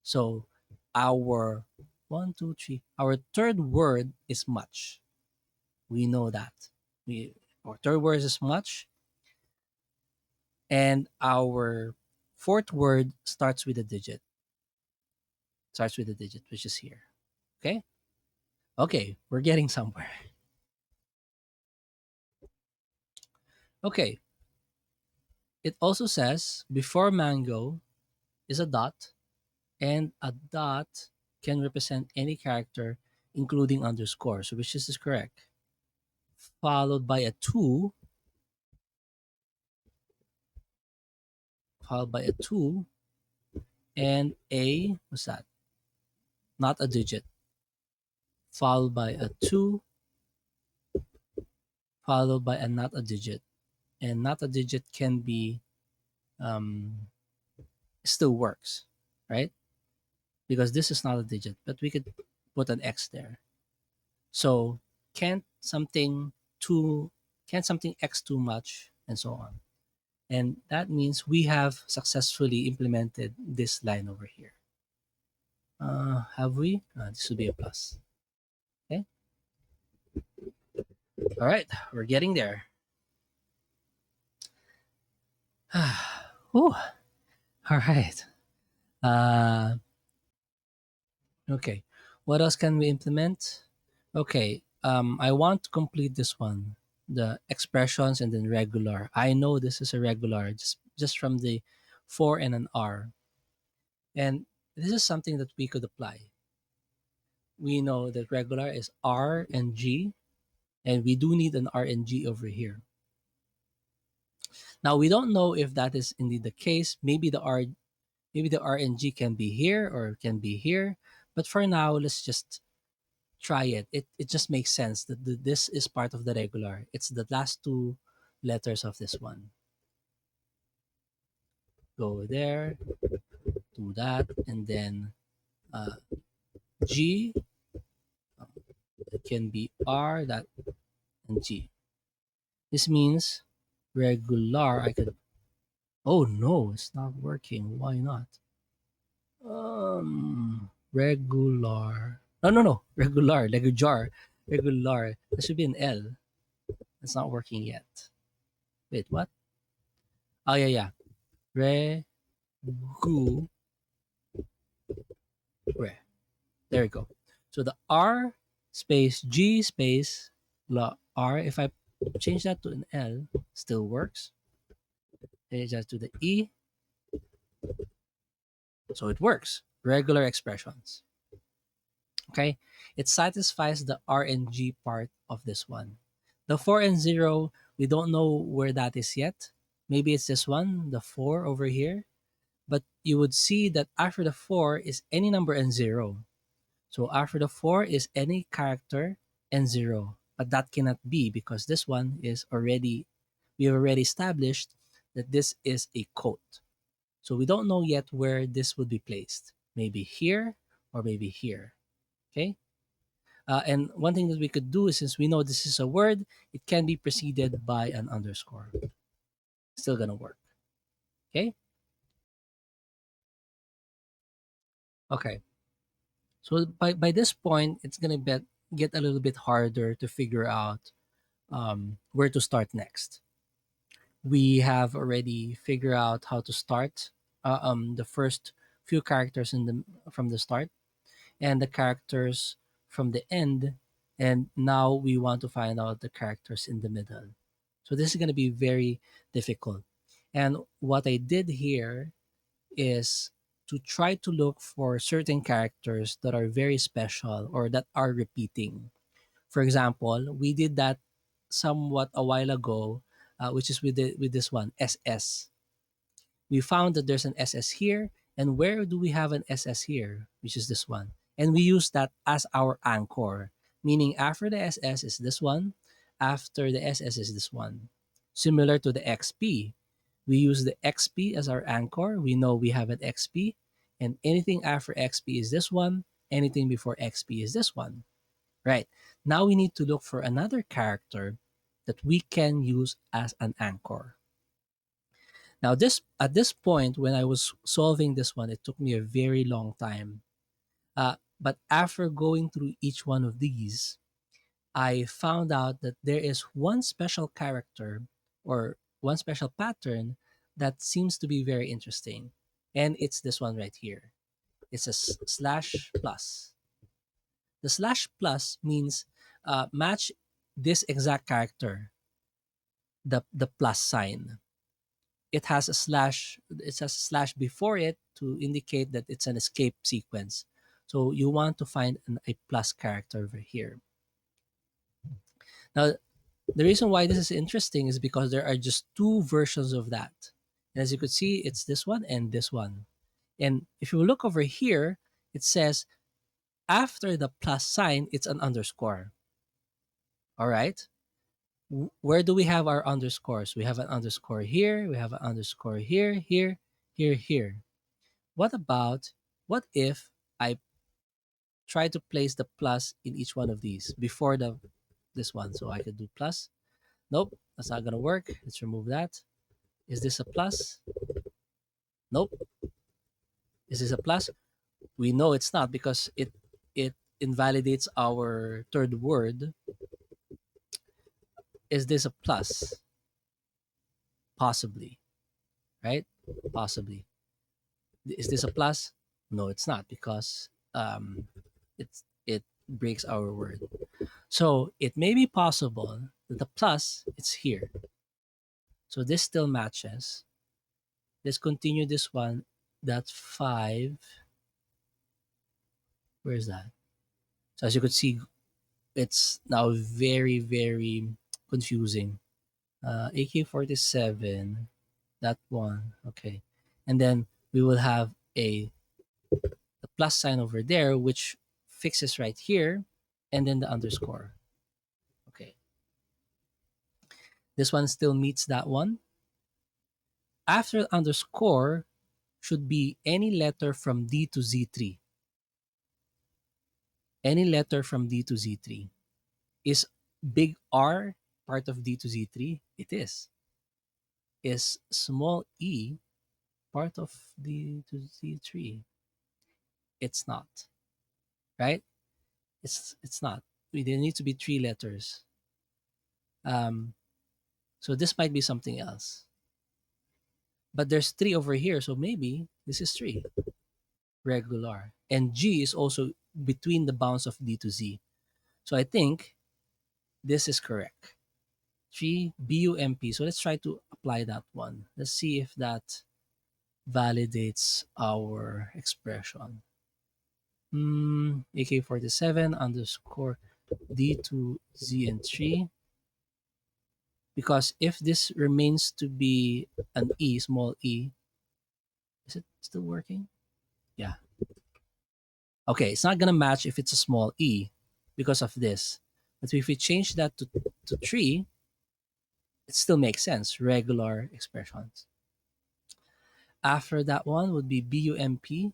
S1: So our one, two, three, our third word is much. We know that. We Our third word is much, and our fourth word starts with a digit. Starts with a digit, which is here. Okay? Okay, we're getting somewhere. Okay. It also says before mango is a dot, and a dot can represent any character, including underscore. So which is correct? Followed by a two, followed by a two, and a what's that? Not a digit. Followed by a two, followed by a not a digit. And not a digit can be um, still works, right? Because this is not a digit, but we could put an X there. So can't something too can't something X too much and so on. And that means we have successfully implemented this line over here. Have we? This would be a plus. Okay. All right. We're getting there. Whew. All right. Uh, okay. What else can we implement? Okay. I want to complete this one. The expressions and then regular. I know this is a regular just from the for and an R. And this is something that we could apply. We know that regular is R and G, and we do need an R and G over here. Now we don't know if that is indeed the case. Maybe the R and G can be here or can be here. But for now, let's just try it. It just makes sense that this is part of the regular. It's the last two letters of this one. Go there, do that, and then uh, G, it can be R, that, and G. This means regular. I could. Oh no, it's not working. Why not? Regular. No, no, no. Regular. Regular. Regular. There should be an L. It's not working yet. Wait, what? Oh yeah, yeah. Re gu re. There we go. So the R space G space la R. If I change that to an L, still works. Change that to the E, so it works. Regular expressions. Okay, it satisfies the R and G part of this one. The 4 and 0, we don't know where that is yet. Maybe it's this one, the 4 over here. But you would see that after the 4 is any number and 0. So after the 4 is any character and 0. But that cannot be because this one is already, we have already established that this is a quote. So we don't know yet where this would be placed. Maybe here or maybe here. Okay? And one thing that we could do is, since we know this is a word, it can be preceded by an underscore. Still gonna work. Okay. Okay. So by this point, it's gonna get a little bit harder to figure out where to start next. We have already figured out how to start the first few characters in the from the start and the characters from the end, and now we want to find out the characters in the middle. So this is going to be very difficult. And what I did here is to try to look for certain characters that are very special or that are repeating. For example, we did that somewhat a while ago, which is with this one, SS. We found that there's an SS here. And where do we have an SS here? Which is this one. And we use that as our anchor, meaning after the SS is this one, after the SS is this one. Similar to the XP. We use the XP as our anchor. We know we have an XP, and anything after XP is this one, anything before XP is this one. Right. Now we need to look for another character that we can use as an anchor. Now, this at this point, when I was solving this one, it took me a very long time. But after going through each one of these, I found out that there is one special character or one special pattern that seems to be very interesting. And it's this one right here. It's a slash plus. The slash plus means match this exact character, the plus sign. It has a slash, it has a slash before it to indicate that it's an escape sequence. So you want to find a plus character over here. Now, the reason why this is interesting is because there are just two versions of that. And as you could see, it's this one and this one. And if you look over here, it says after the plus sign, it's an underscore. All right. Where do we have our underscores? We have an underscore here. We have an underscore here, here, here, here. What about, what if I try to place the plus in each one of these before this one? So I could do plus. Nope, that's not gonna work. Let's remove that. Is this a plus? Nope. Is this a plus? We know it's not because it invalidates our third word. Is this a plus? Possibly, right? Possibly. Is this a plus? No, it's not because it breaks our word. So it may be possible that the plus it's here. So this still matches. Let's continue this one. That 5. Where is that? So as you could see, it's now very, very confusing. AK-47, that one. Okay. And then we will have the plus sign over there, which fixes right here, and then the underscore. Okay. This one still meets that one. After underscore should be any letter from D to Z3. Any letter from D to Z3. Is big R part of D to Z3? It is. Is small e part of D to Z3? It's not. Right? It's not. There need to be 3 letters. Um, so this might be something else. But there's 3 over here, so maybe this is 3. Regular. And G is also between the bounds of D to Z. So I think this is correct. 3 BUMP. So let's try to apply that one. Let's see if that validates our expression. AK-47 underscore D to Z and 3. Because if this remains to be an E, small e, is it still working? Yeah. Okay, it's not going to match if it's a small e because of this. But if we change that to 3, it still makes sense. Regular expressions. After that one would be BUMP,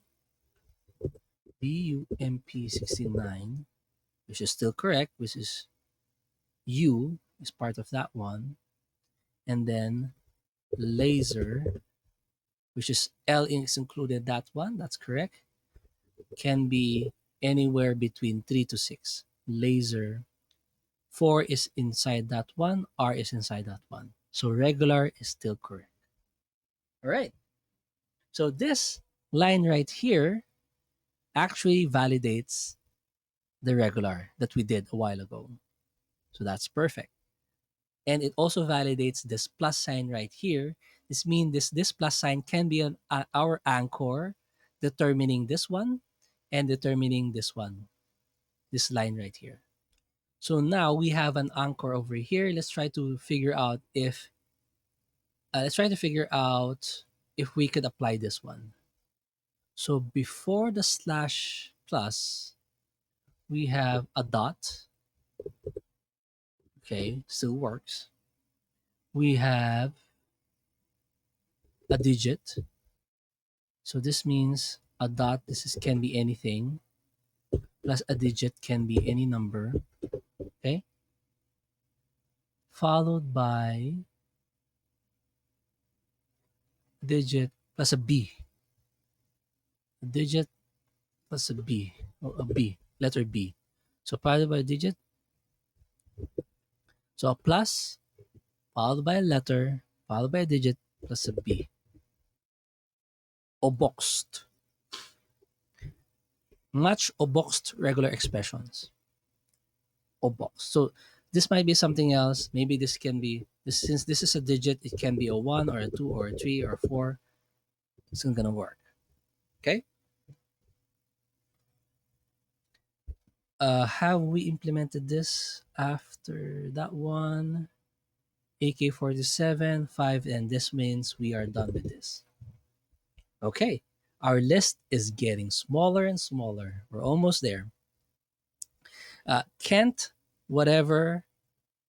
S1: BUMP 69, which is still correct, which is U is part of that one. And then laser, which is L is included, that one, that's correct, can be anywhere between 3 to 6. Laser, 4 is inside that one, R is inside that one. So regular is still correct. All right. So this line right here actually validates the regular that we did a while ago. So that's perfect. And it also validates this plus sign right here. This means this plus sign can be our anchor determining this one and determining this one, this line right here. So now we have an anchor over here. Let's try to figure out if we could apply this one. So before the slash plus, we have a dot. Okay, still works. We have a digit. So this means a dot, can be anything. plus a digit can be any number, okay, followed by digit plus a b, a digit plus a b, or a b, letter b. So followed by a digit, so a plus followed by a letter followed by a digit plus a b. O boxed, match o boxed regular expressions. O box. So this might be something else. Maybe this can be this, since this is a digit, it can be a one or a two or a three or a four. It's not gonna work. Okay. Have we implemented this after that one? AK-47, 5, and this means we are done with this. Okay, our list is getting smaller and smaller. We're almost there. Can't, whatever,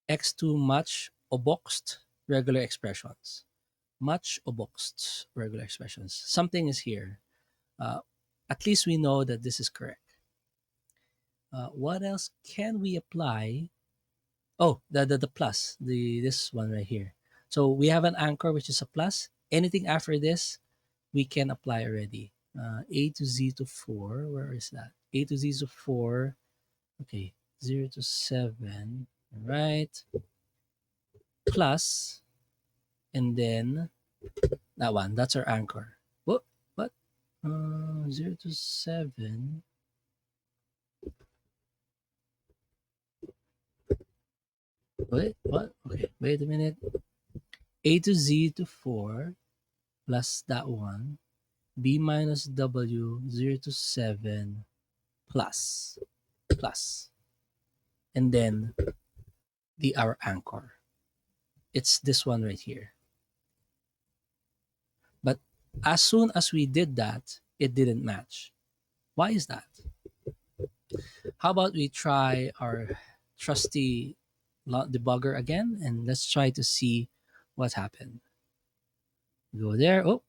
S1: x2 much, or boxed regular expressions. Much or boxed regular expressions. Something is here. Uh, at least we know that this is correct. What else can we apply? Oh, the plus, this one right here. So we have an anchor which is a plus. Anything after this, we can apply already. A to z to 4. Where is that? A to z to 4. Okay, 0 to 7. All right. Plus, and then that one. That's our anchor. What? What? 0 to 7. Wait, what? Okay, wait a minute. A to z to 4 plus that one. B minus W 0 to 7 plus. Plus. And then the our anchor. It's this one right here. But as soon as we did that, it didn't match. Why is that? How about we try our trusty debugger again, and let's try to see what happened. Go there. Oh,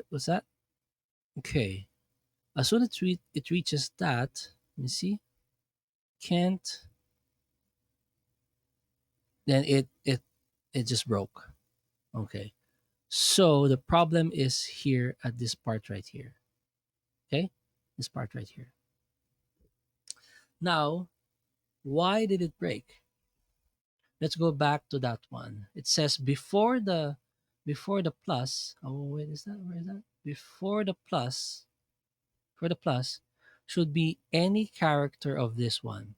S1: what's that? Okay. As soon as it reaches that, let me see. Can't. Then it just broke. Okay. So the problem is here at this part right here. Okay, this part right here. Now, why did it break? Let's go back to that one. It says before the plus. Oh wait, is that where is that? Before the plus, for the plus, should be any character of this one.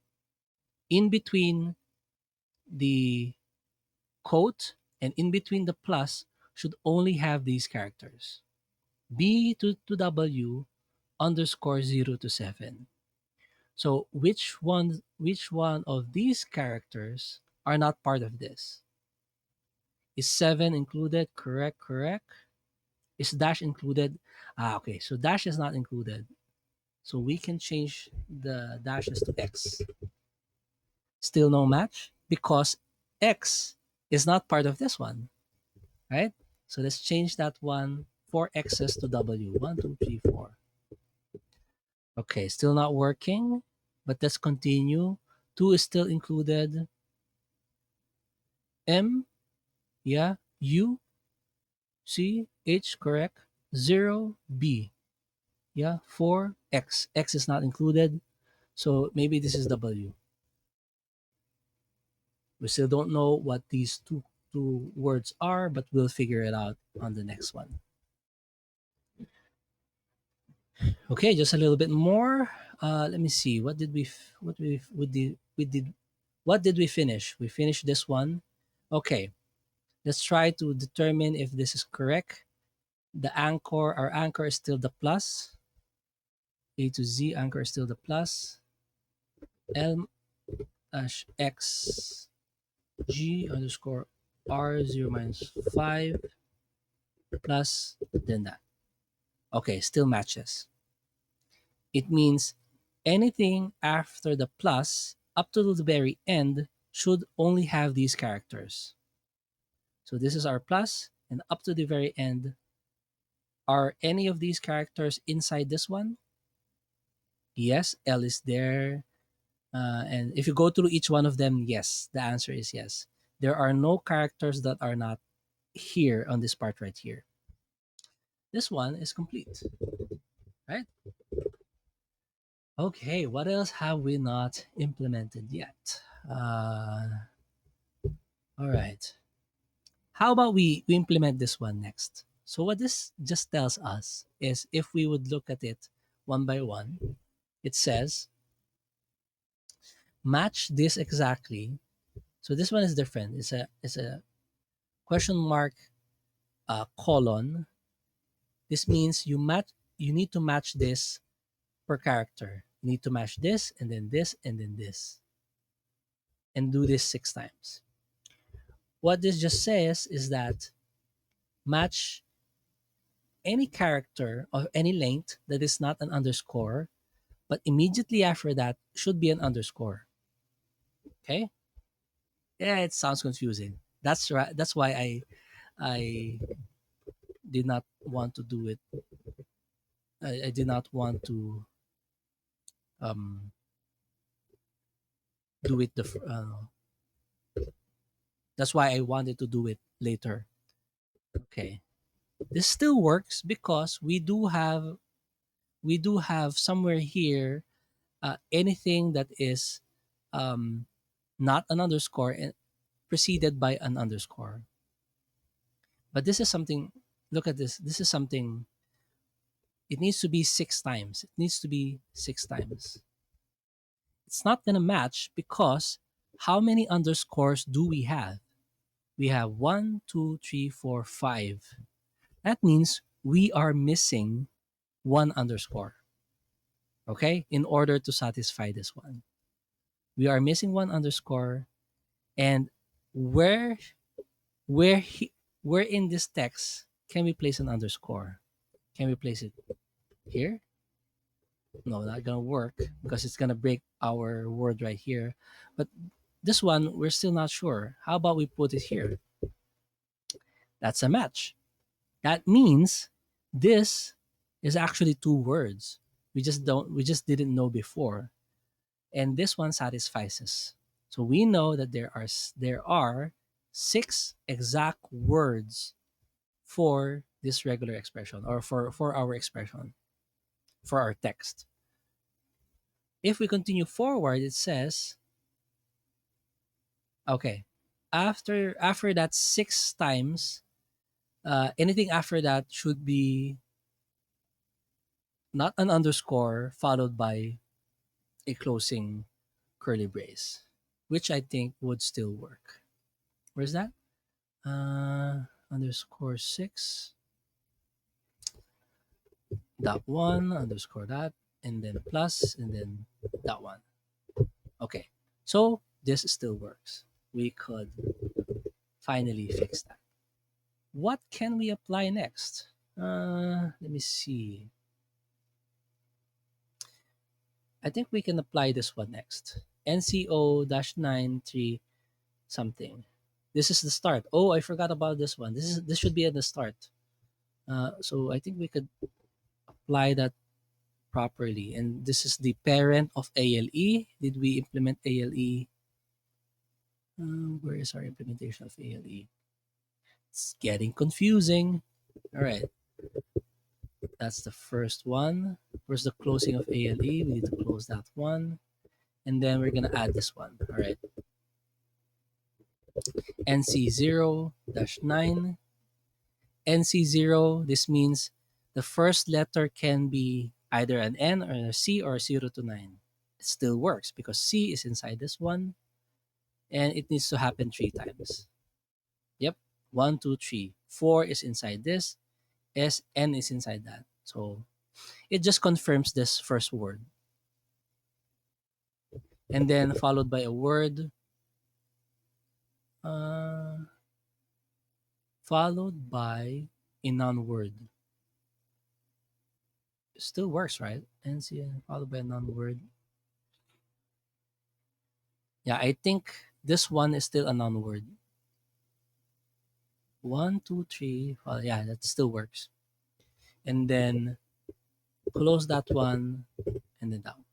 S1: In between the quote and in between the plus should only have these characters. B to W underscore 0 to 7. So which one of these characters are not part of this? Is 7 included? Correct, correct. Is dash included? Okay. So dash is not included. So we can change the dashes to X. Still no match because X is not part of this one, right? So let's change that one, 4X's to W. 1, 2, 3, 4. Okay, still not working, but let's continue. 2 is still included. M, yeah. U, C, H, correct. 0, B, yeah. 4, X. X is not included. So maybe this is W. We still don't know what these two words are, but we'll figure it out on the next one. Okay, just a little bit more. Let me see. What did we finish? We finished this one. Okay, let's try to determine if this is correct. Our anchor is still the plus. A to Z anchor is still the plus. L dash X G underscore R 0 minus 5 plus then that. Okay, still matches. It means anything after the plus up to the very end should only have these characters. So this is our plus, and up to the very end, are any of these characters inside this one? Yes, L is there. And if you go through each one of them, yes, the answer is yes. There are no characters that are not here on this part right here. This one is complete, right? Okay, what else have we not implemented yet? All right. How about we implement this one next? So what this just tells us is if we would look at it one by one, it says match this exactly. So this one is different. It's a question mark colon. This means you need to match this per character. You need to match this and then this and then this and do this 6 times. What this just says is that match any character of any length that is not an underscore, but immediately after that should be an underscore. Okay? Yeah, it sounds confusing. That's right. That's why I did not want to do it. I did not want to um do it that's why I wanted to do it later. Okay. This still works because we do have somewhere here anything that is um, not an underscore and preceded by an underscore. But this is something. Look at this. This is something. It needs to be 6 times. It needs to be 6 times. It's not gonna match because how many underscores do we have? We have one, two, three, four, five. That means we are missing one underscore. Okay, in order to satisfy this one, we are missing one underscore. And where where he, where in this text can we place an underscore? Can we place it here? No, not gonna work because it's gonna break our word right here. But this one we're still not sure. How about we put it here? That's a match. That means this is actually two words. We just didn't know before. And this one satisfies us. So we know that there are 6 exact words for this regular expression or for our expression, for our text. If we continue forward, it says, okay, after that 6 times, anything after that should be not an underscore followed by a closing curly brace, which I think would still work. Where's that? Underscore 6 dot one underscore that and then plus and then that one. Okay, so this still works. We could finally fix that. What can we apply next? Let me see. I think we can apply this one next. NCO-93 something. This is the start. Oh, I forgot about this one. This should be at the start. So I think we could apply that properly. And this is the parent of ALE. Did we implement ALE? Where is our implementation of ALE? It's getting confusing. All right, that's the first one. Where's the closing of ALE? We need to close that one. And then we're going to add this one. All right, NC0-9. NC0, this means the first letter can be either an N or a C or 0 to 9. It still works because C is inside this one and it needs to happen 3 times. Yep, one, two, three. 4 is inside this, N is inside that. So it just confirms this first word. And then followed by a word, uh, followed by a non-word. Still works, right? NC followed by a non-word. Yeah, I think this one is still a non-word. One, two, three. Well, yeah, that still works. And then close that one, and then down.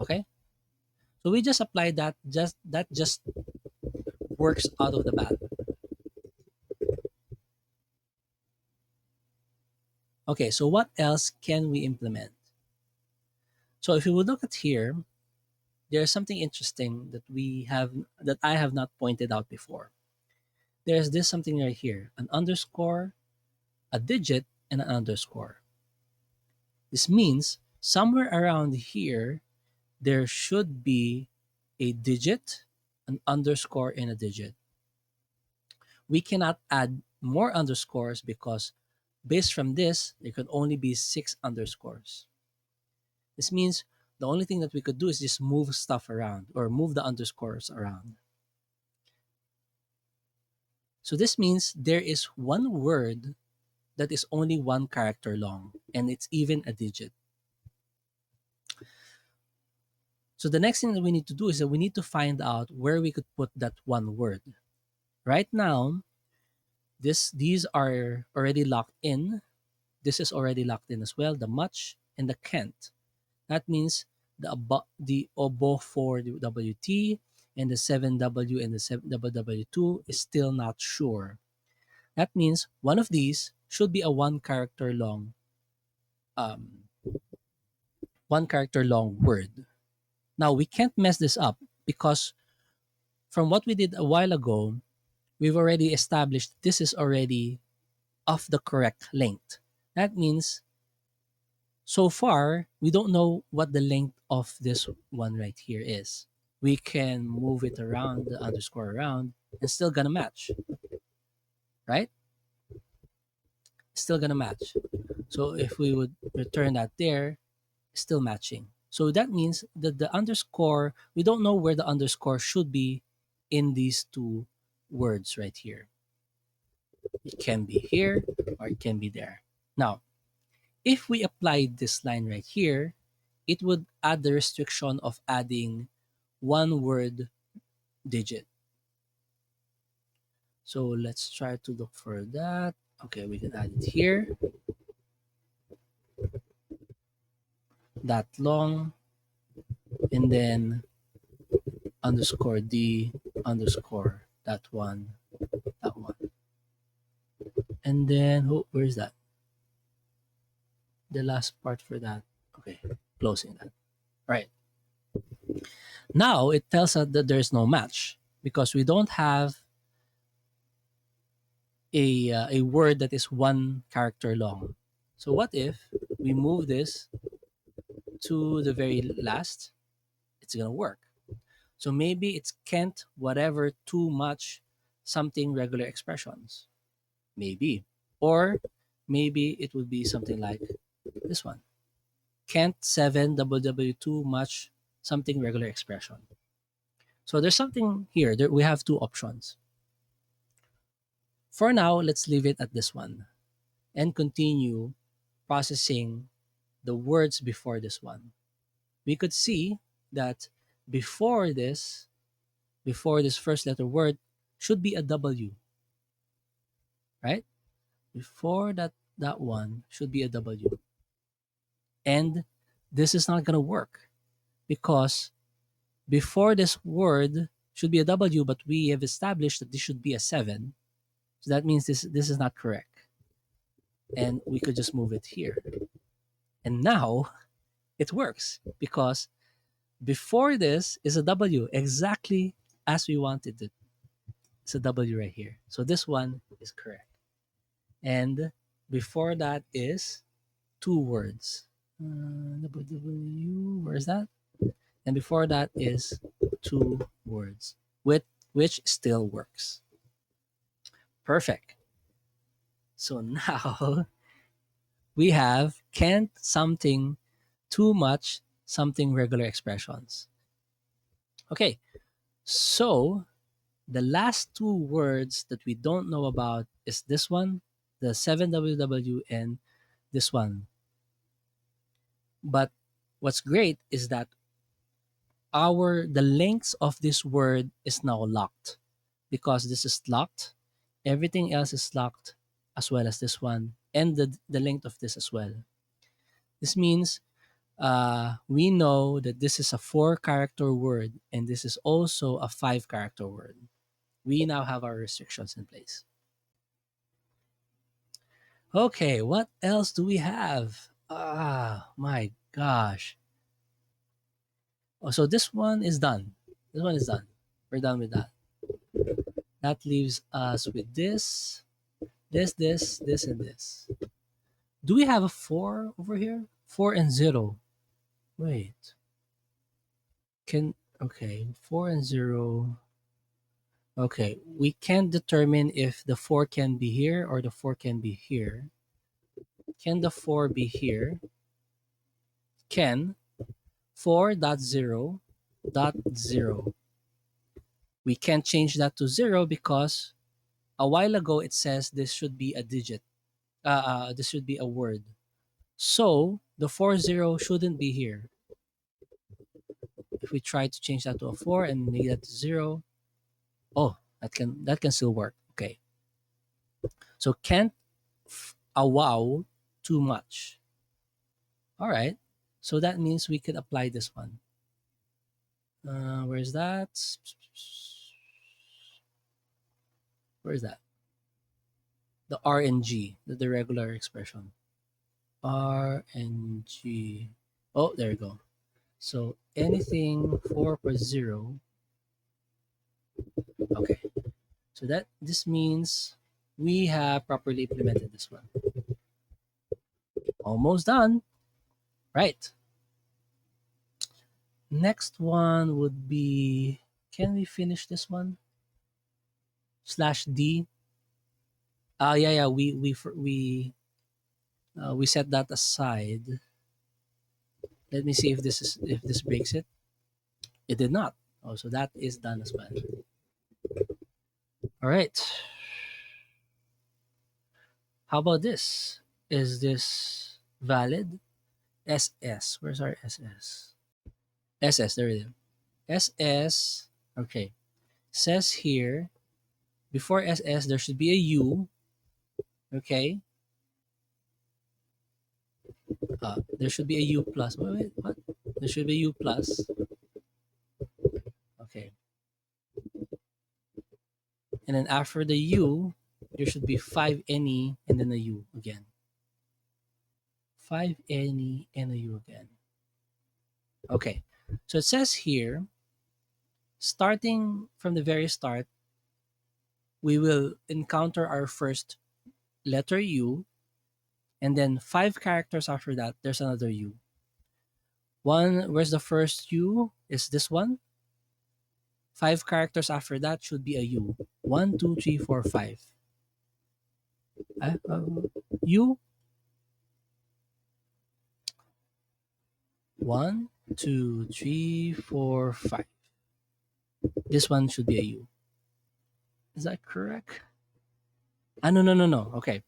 S1: Okay, so we just applied that. Just works out of the bat. Okay, so what else can we implement? So if you would look at here, there's something interesting that I have not pointed out before. There's this something right here, an underscore, a digit, and an underscore. This means somewhere around here there should be a digit, an underscore, and a digit. We cannot add more underscores because based from this, there could only be 6 underscores. This means the only thing that we could do is just move stuff around or move the underscores around. So this means there is one word that is only one character long, and it's even a digit. So the next thing that we need to do is that we need to find out where we could put that one word. Right now, these are already locked in. This is already locked in as well, the much and the can't. That means the obo for the WT and the 7W and the 7WW2 is still not sure. That means one of these should be a um, one character long word. Now we can't mess this up because from what we did a while ago, we've already established this is already of the correct length. That means so far we don't know what the length of this one right here is. We can move it around, the underscore around, and still gonna match, right? Still gonna match. So if we would return that there, still matching. So that means that the underscore, we don't know where the underscore should be in these two words right here. It can be here or it can be there. Now, if we applied this line right here, it would add the restriction of adding one word digit. So let's try to look for that. Okay, we can add it here. That long. And then underscore D underscore that one, that one. And then, oh, where's that? The last part for that. Okay, closing that. All right. Now it tells us that there's no match because we don't have a word that is one character long. So what if we move this to the very last? It's gonna work. So maybe it's can't whatever too much something regular expressions. Maybe. Or maybe it would be something like this one. Can't 7 WW2 much something regular expression. So there's something here. We have two options. For now, let's leave it at this one and continue processing the words before this one. We could see that before this first letter word should be a W, right? Before that one should be a W. And this is not going to work because before this word should be a W, but we have established that this should be a 7. So that means this is not correct. And we could just move it here. And now it works because before this is a W, exactly as we wanted it. It's a W right here. So this one is correct. And before that is two words. W, where is that? And before that is two words, which still works. Perfect. So now we have can't something too much something regular expressions. Okay, so the last two words that we don't know about is this one, the 7WW, and this one. But what's great is that the length of this word is now locked because this is locked. Everything else is locked as well as this one and the length of this as well. This means we know that this is a 4-character word and this is also a 5-character word. We now have our restrictions in place. Okay, what else do we have? Ah, my gosh. Oh, so this one is done. This one is done. We're done with that. That leaves us with this, and this. Do we have a 4 over here? 4 and 0. Wait. Can okay, 4 and 0. Okay, we can't determine if the 4 can be here or the 4 can be here. Can the 4 be here? Can 4.0.0. We can't change that to 0 because a while ago it says this should be a digit. This should be a word. So the 40 shouldn't be here. If we try to change that to a 4 and make that to 0, oh, that can still work. Okay. So can't a wow too much. All right. So that means we could apply this one. Where's that? Where's that? The R and G, the regular expression. R and G. Oh, there you go. So anything 4.0. Okay. So that this means we have properly implemented this one. Almost done. Right. Next one would be, can we finish this one? /D. Yeah. We set that aside. Let me see if this breaks it. It did not. Oh, so that is done as well. All right. How about this? Is this valid? SS. Where's our SS? SS. There it is. SS. Okay. Says here before SS there should be a U. Okay. There should be a U plus. Wait, what? There should be a U plus. Okay. And then after the U, there should be 5 NE and then a U again. 5 NE and a U again. Okay. So it says here, starting from the very start, we will encounter our first letter U, and then 5 characters after that, there's another U. Where's the first U? Is this one? 5 characters after that should be a U. 1, 2, 3, 4, 5. U. 1, 2, 3, 4, 5. This one should be a U. Is that correct? No. Okay.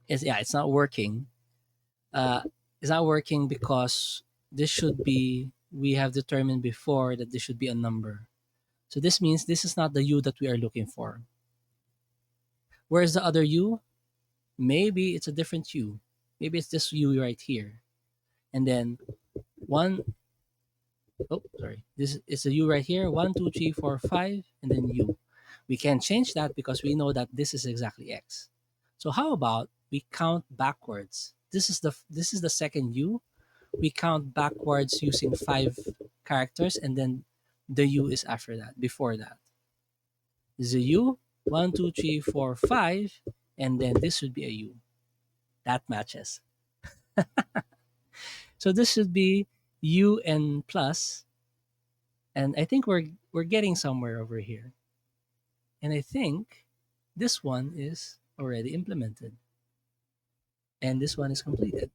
S1: It's not working. It's not working because this should be, we have determined before that this should be a number. So this means this is not the U that we are looking for. Where's the other U? Maybe it's a different U. Maybe it's this U right here. And then one, oh, sorry. This is a U right here. 1, 2, 3, 4, 5, and then U. We can change that because we know that this is exactly X. So how about we count backwards? This is the second U. We count backwards using 5 characters, and then the U is after that, before that. This is a U, 1, 2, 3, 4, 5, and then this should be a U. That matches. So this should be U and plus, and I think we're getting somewhere over here. And I think this one is already implemented. And this one is completed.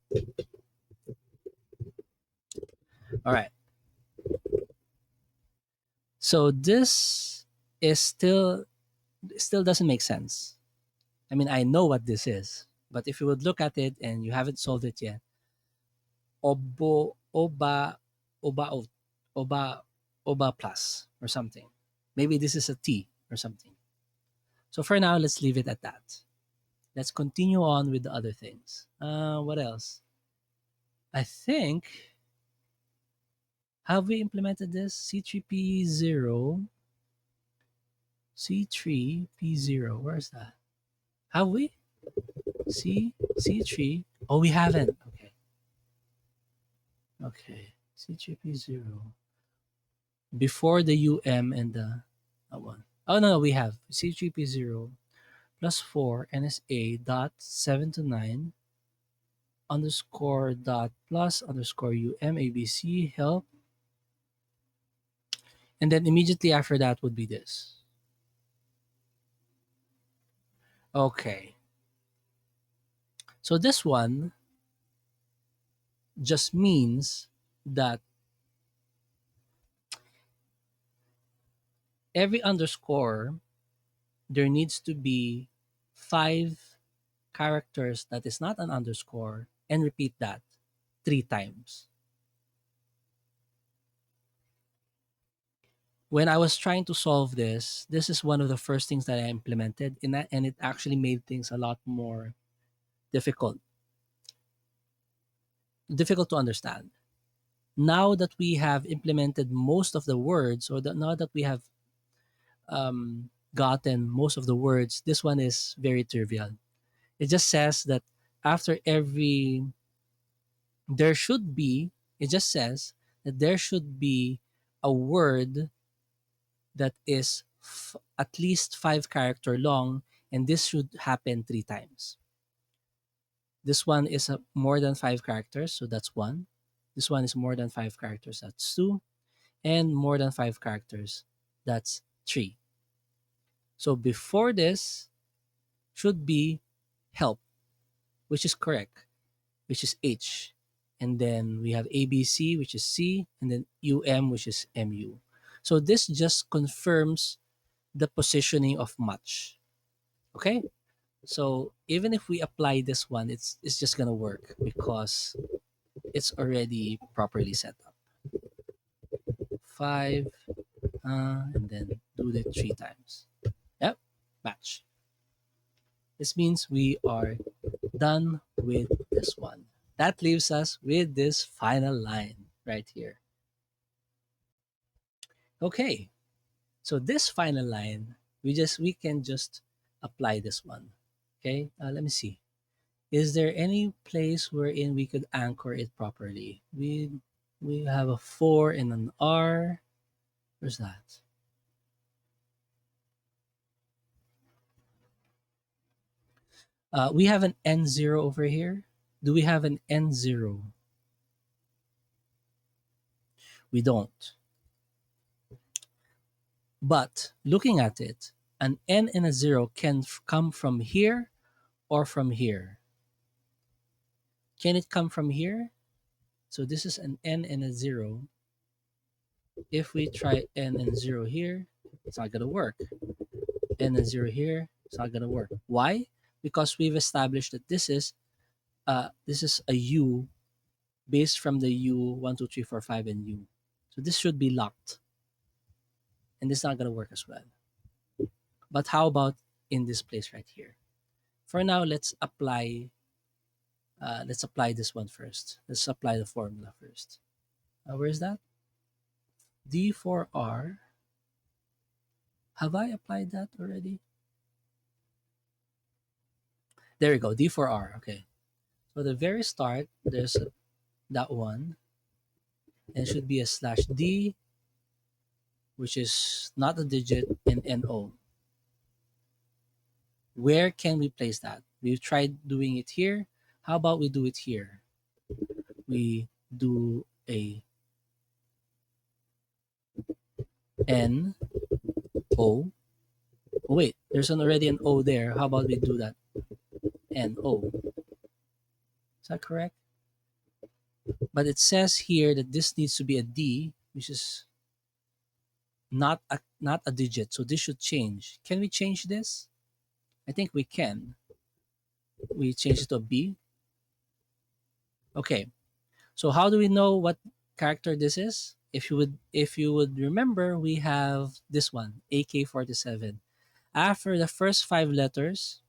S1: All right. So this is still doesn't make sense. I mean, I know what this is, but if you would look at it and you haven't solved it yet, obo oba oba o- oba oba plus or something. Maybe this is a T or something. So for now, let's leave it at that. Let's continue on with the other things. What else? I think, have we implemented this? C3P0, C3P0, where's that? Have we? C3. Oh, we haven't. Okay. Okay. C3P0. Before the UM and the that one. Oh no, we have C3P0 plus 4 NSA dot 7 to 9 underscore dot plus underscore UMABC help. And then immediately after that would be this. Okay. So this one just means that every underscore, there needs to be 5 characters that is not an underscore and repeat that 3 times. When I was trying to solve this is one of the first things that I implemented in that, and it actually made things a lot more difficult, difficult to understand. Now that we have implemented most of the words, or now that we have gotten most of the words, this one is very trivial. It just says that after every, there should be, it just says that there should be a word that is at least 5 character long, and this should happen 3 times. This one is more than 5 characters, so that's one. This one is more than 5 characters, that's two. And more than 5 characters, that's three. So before this should be help, which is correct, which is H. And then we have ABC, which is C, and then UM, which is MU. So this just confirms the positioning of much. Okay? So even if we apply this one, it's just gonna work because it's already properly set up. 5, and then do it 3 times. Yep, match. This means we are done with this one. That leaves us with this final line right here. Okay, so this final line, we can just apply this one. Okay, let me see. Is there any place wherein we could anchor it properly? We have a 4 and an R. Where's that? We have an N0 over here. Do we have an N0? We don't. But looking at it, an N and a 0 can come from here or from here. Can it come from here? So this is an N and a 0. If we try N and 0 here, it's not going to work. N and 0 here, it's not going to work. Why? Because we've established that this is a U based from the U 1, 2, 3, 4, 5 and U. So this should be locked. And this is not going to work as well. But how about in this place right here? For now, let's apply this one first. Let's apply the formula first. Where is that? D4R. Have I applied that already? There we go, D4R. Okay. So the very start, there's that one. And it should be a slash D, which is not a digit, and NO. Where can we place that? We've tried doing it here. How about we do it here? We do a N O. Oh, wait, there's already an O there. How about we do that? N O. Is that correct? But it says here that this needs to be a D, which is not a digit. So this should change. Can we change this? I think we can. We change it to a B. Okay. So how do we know what character this is? If you would remember, we have this one, AK47. After the first 5 letters,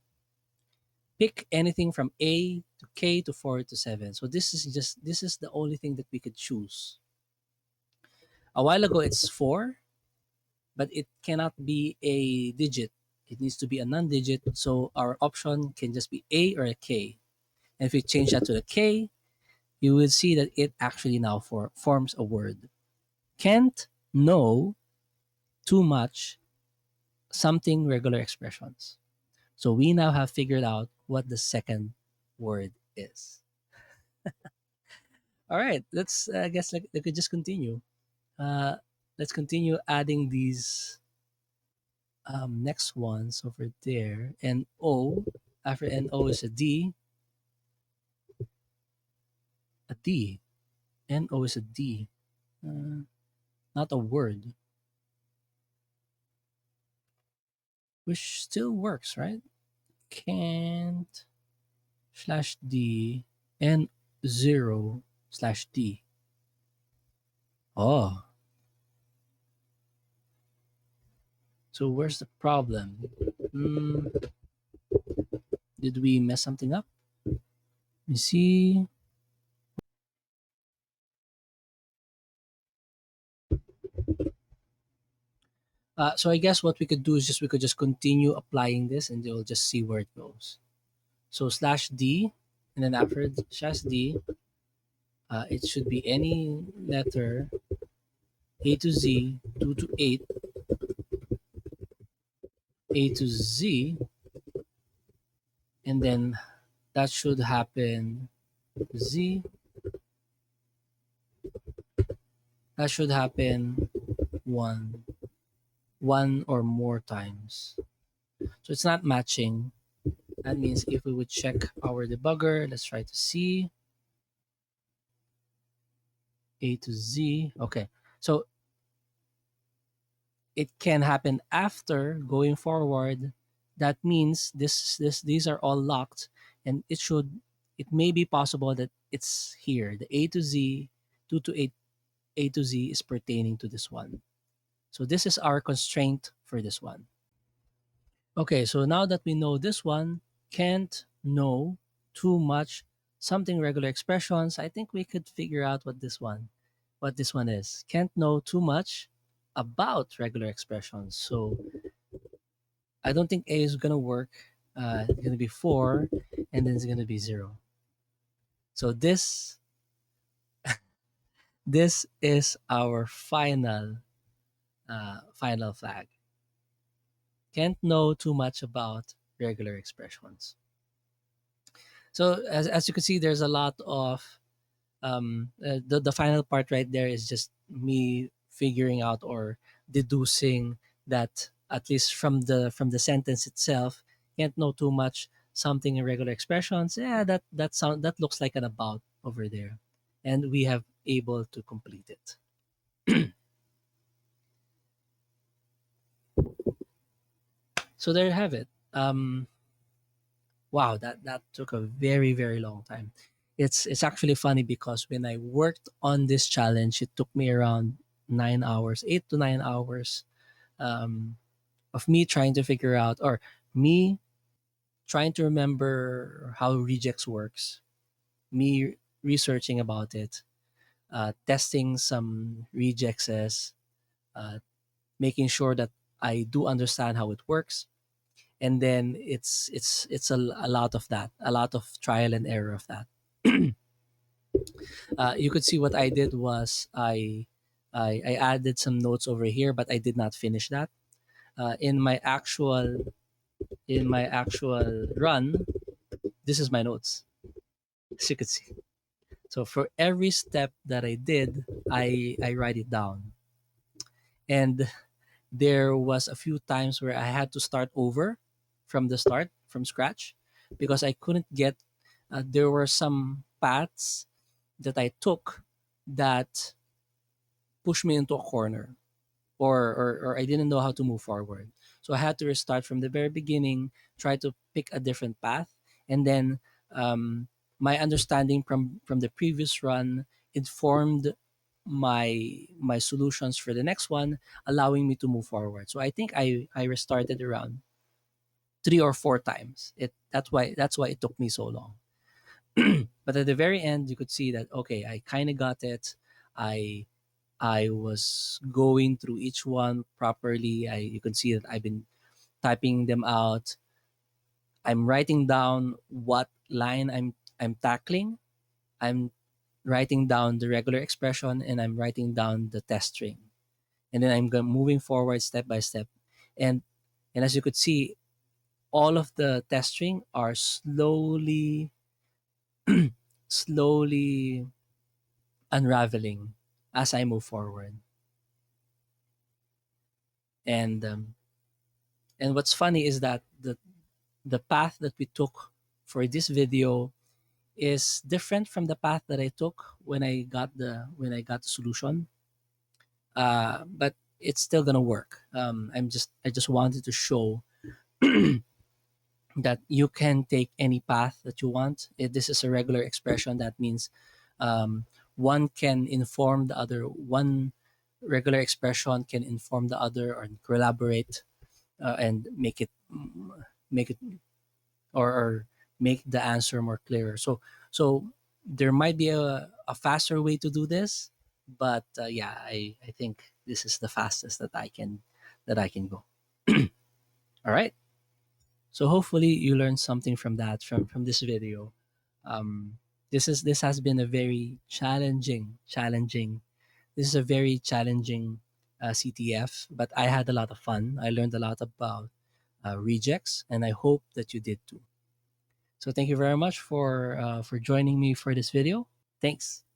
S1: pick anything from A to k to 4 to 7. So this is the only thing that we could choose. A while ago it's 4, but it cannot be a digit. It needs to be a non-digit. So our option can just be A or a K. And if we change that to the K, you will see that it actually now forms a word. Can't, know, too much, something, regular expressions. So we now have figured out what the second word is. All right, let's I guess like we could just continue. Uh, let's continue adding these next ones over there. And O, after N O is a D, a D. N O is a D, uh, not a word, which still works, right? Can't slash D and 0 slash D. Oh, so where's the problem? Hmm, did we mess something up? You see, so I guess what we could do is just we could just continue applying this, and we'll just see where it goes. So slash D, and then after slash D, it should be any letter A to Z, 2 to 8, A to Z, and then that should happen Z, that should happen one, one or more times. So it's not matching. That means if we would check our debugger, let's try to see A to Z. Okay, so it can happen after going forward. That means these are all locked, and it may be possible that it's here. The A to Z, 2 to 8 A to Z is pertaining to this one. So this is our constraint for this one. Okay, so now that we know this one, can't know too much, something, regular expressions, I think we could figure out what this one is. Can't know too much about regular expressions. So I don't think A is gonna work. It's gonna be 4, and then it's gonna be 0. So this is our final flag. Can't know too much about regular expressions. So as you can see, there's a lot of the final part right there is just me figuring out or deducing that at least from the sentence itself, can't know too much, something, in regular expressions. Yeah, that looks like an about over there, and we have able to complete it. So there you have it. Wow, that took a very long time. It's actually funny because when I worked on this challenge, it took me around 9 hours, 8 to 9 hours, um, of me trying to figure out, or me trying to remember how regex works, me researching about it, testing some rejexes, uh, making sure that I do understand how it works, and then it's a lot of that, a lot of trial and error of that. You could see what I did was I added some notes over here, but I did not finish that. In my actual run, this is my notes, as you could see. So for every step that I did, I write it down. And there was a few times where I had to start over from the start, from scratch, because I couldn't get. There were some paths that I took that pushed me into a corner, or I didn't know how to move forward. So I had to restart from the very beginning, try to pick a different path, and then my understanding from the previous run informed my solutions for the next one, allowing me to move forward. So I think I restarted around 3 or 4 times. That's why it took me so long. But at the very end, you could see that okay, I kind of got it. I I was going through each one properly. You can see that I've been typing them out. I'm writing down what line I'm tackling. I'm writing down the regular expression, and I'm writing down the test string. And then moving forward step by step. And and as you could see, all of the test string are slowly unraveling as I move forward. And and what's funny is that the path that we took for this video is different from the path that I took when I got the solution. But it's still gonna work. I just wanted to show that you can take any path that you want. If this is a regular expression, that means one can inform the other. One regular expression can inform the other or collaborate and make it or make the answer more clearer. So there might be a faster way to do this, but yeah, I think this is the fastest that I can go. All right. So hopefully you learned something from that from this video. Um, this has been a very challenging. This is a very challenging CTF, but I had a lot of fun. I learned a lot about rejects, and I hope that you did too. So thank you very much for joining me for this video. Thanks.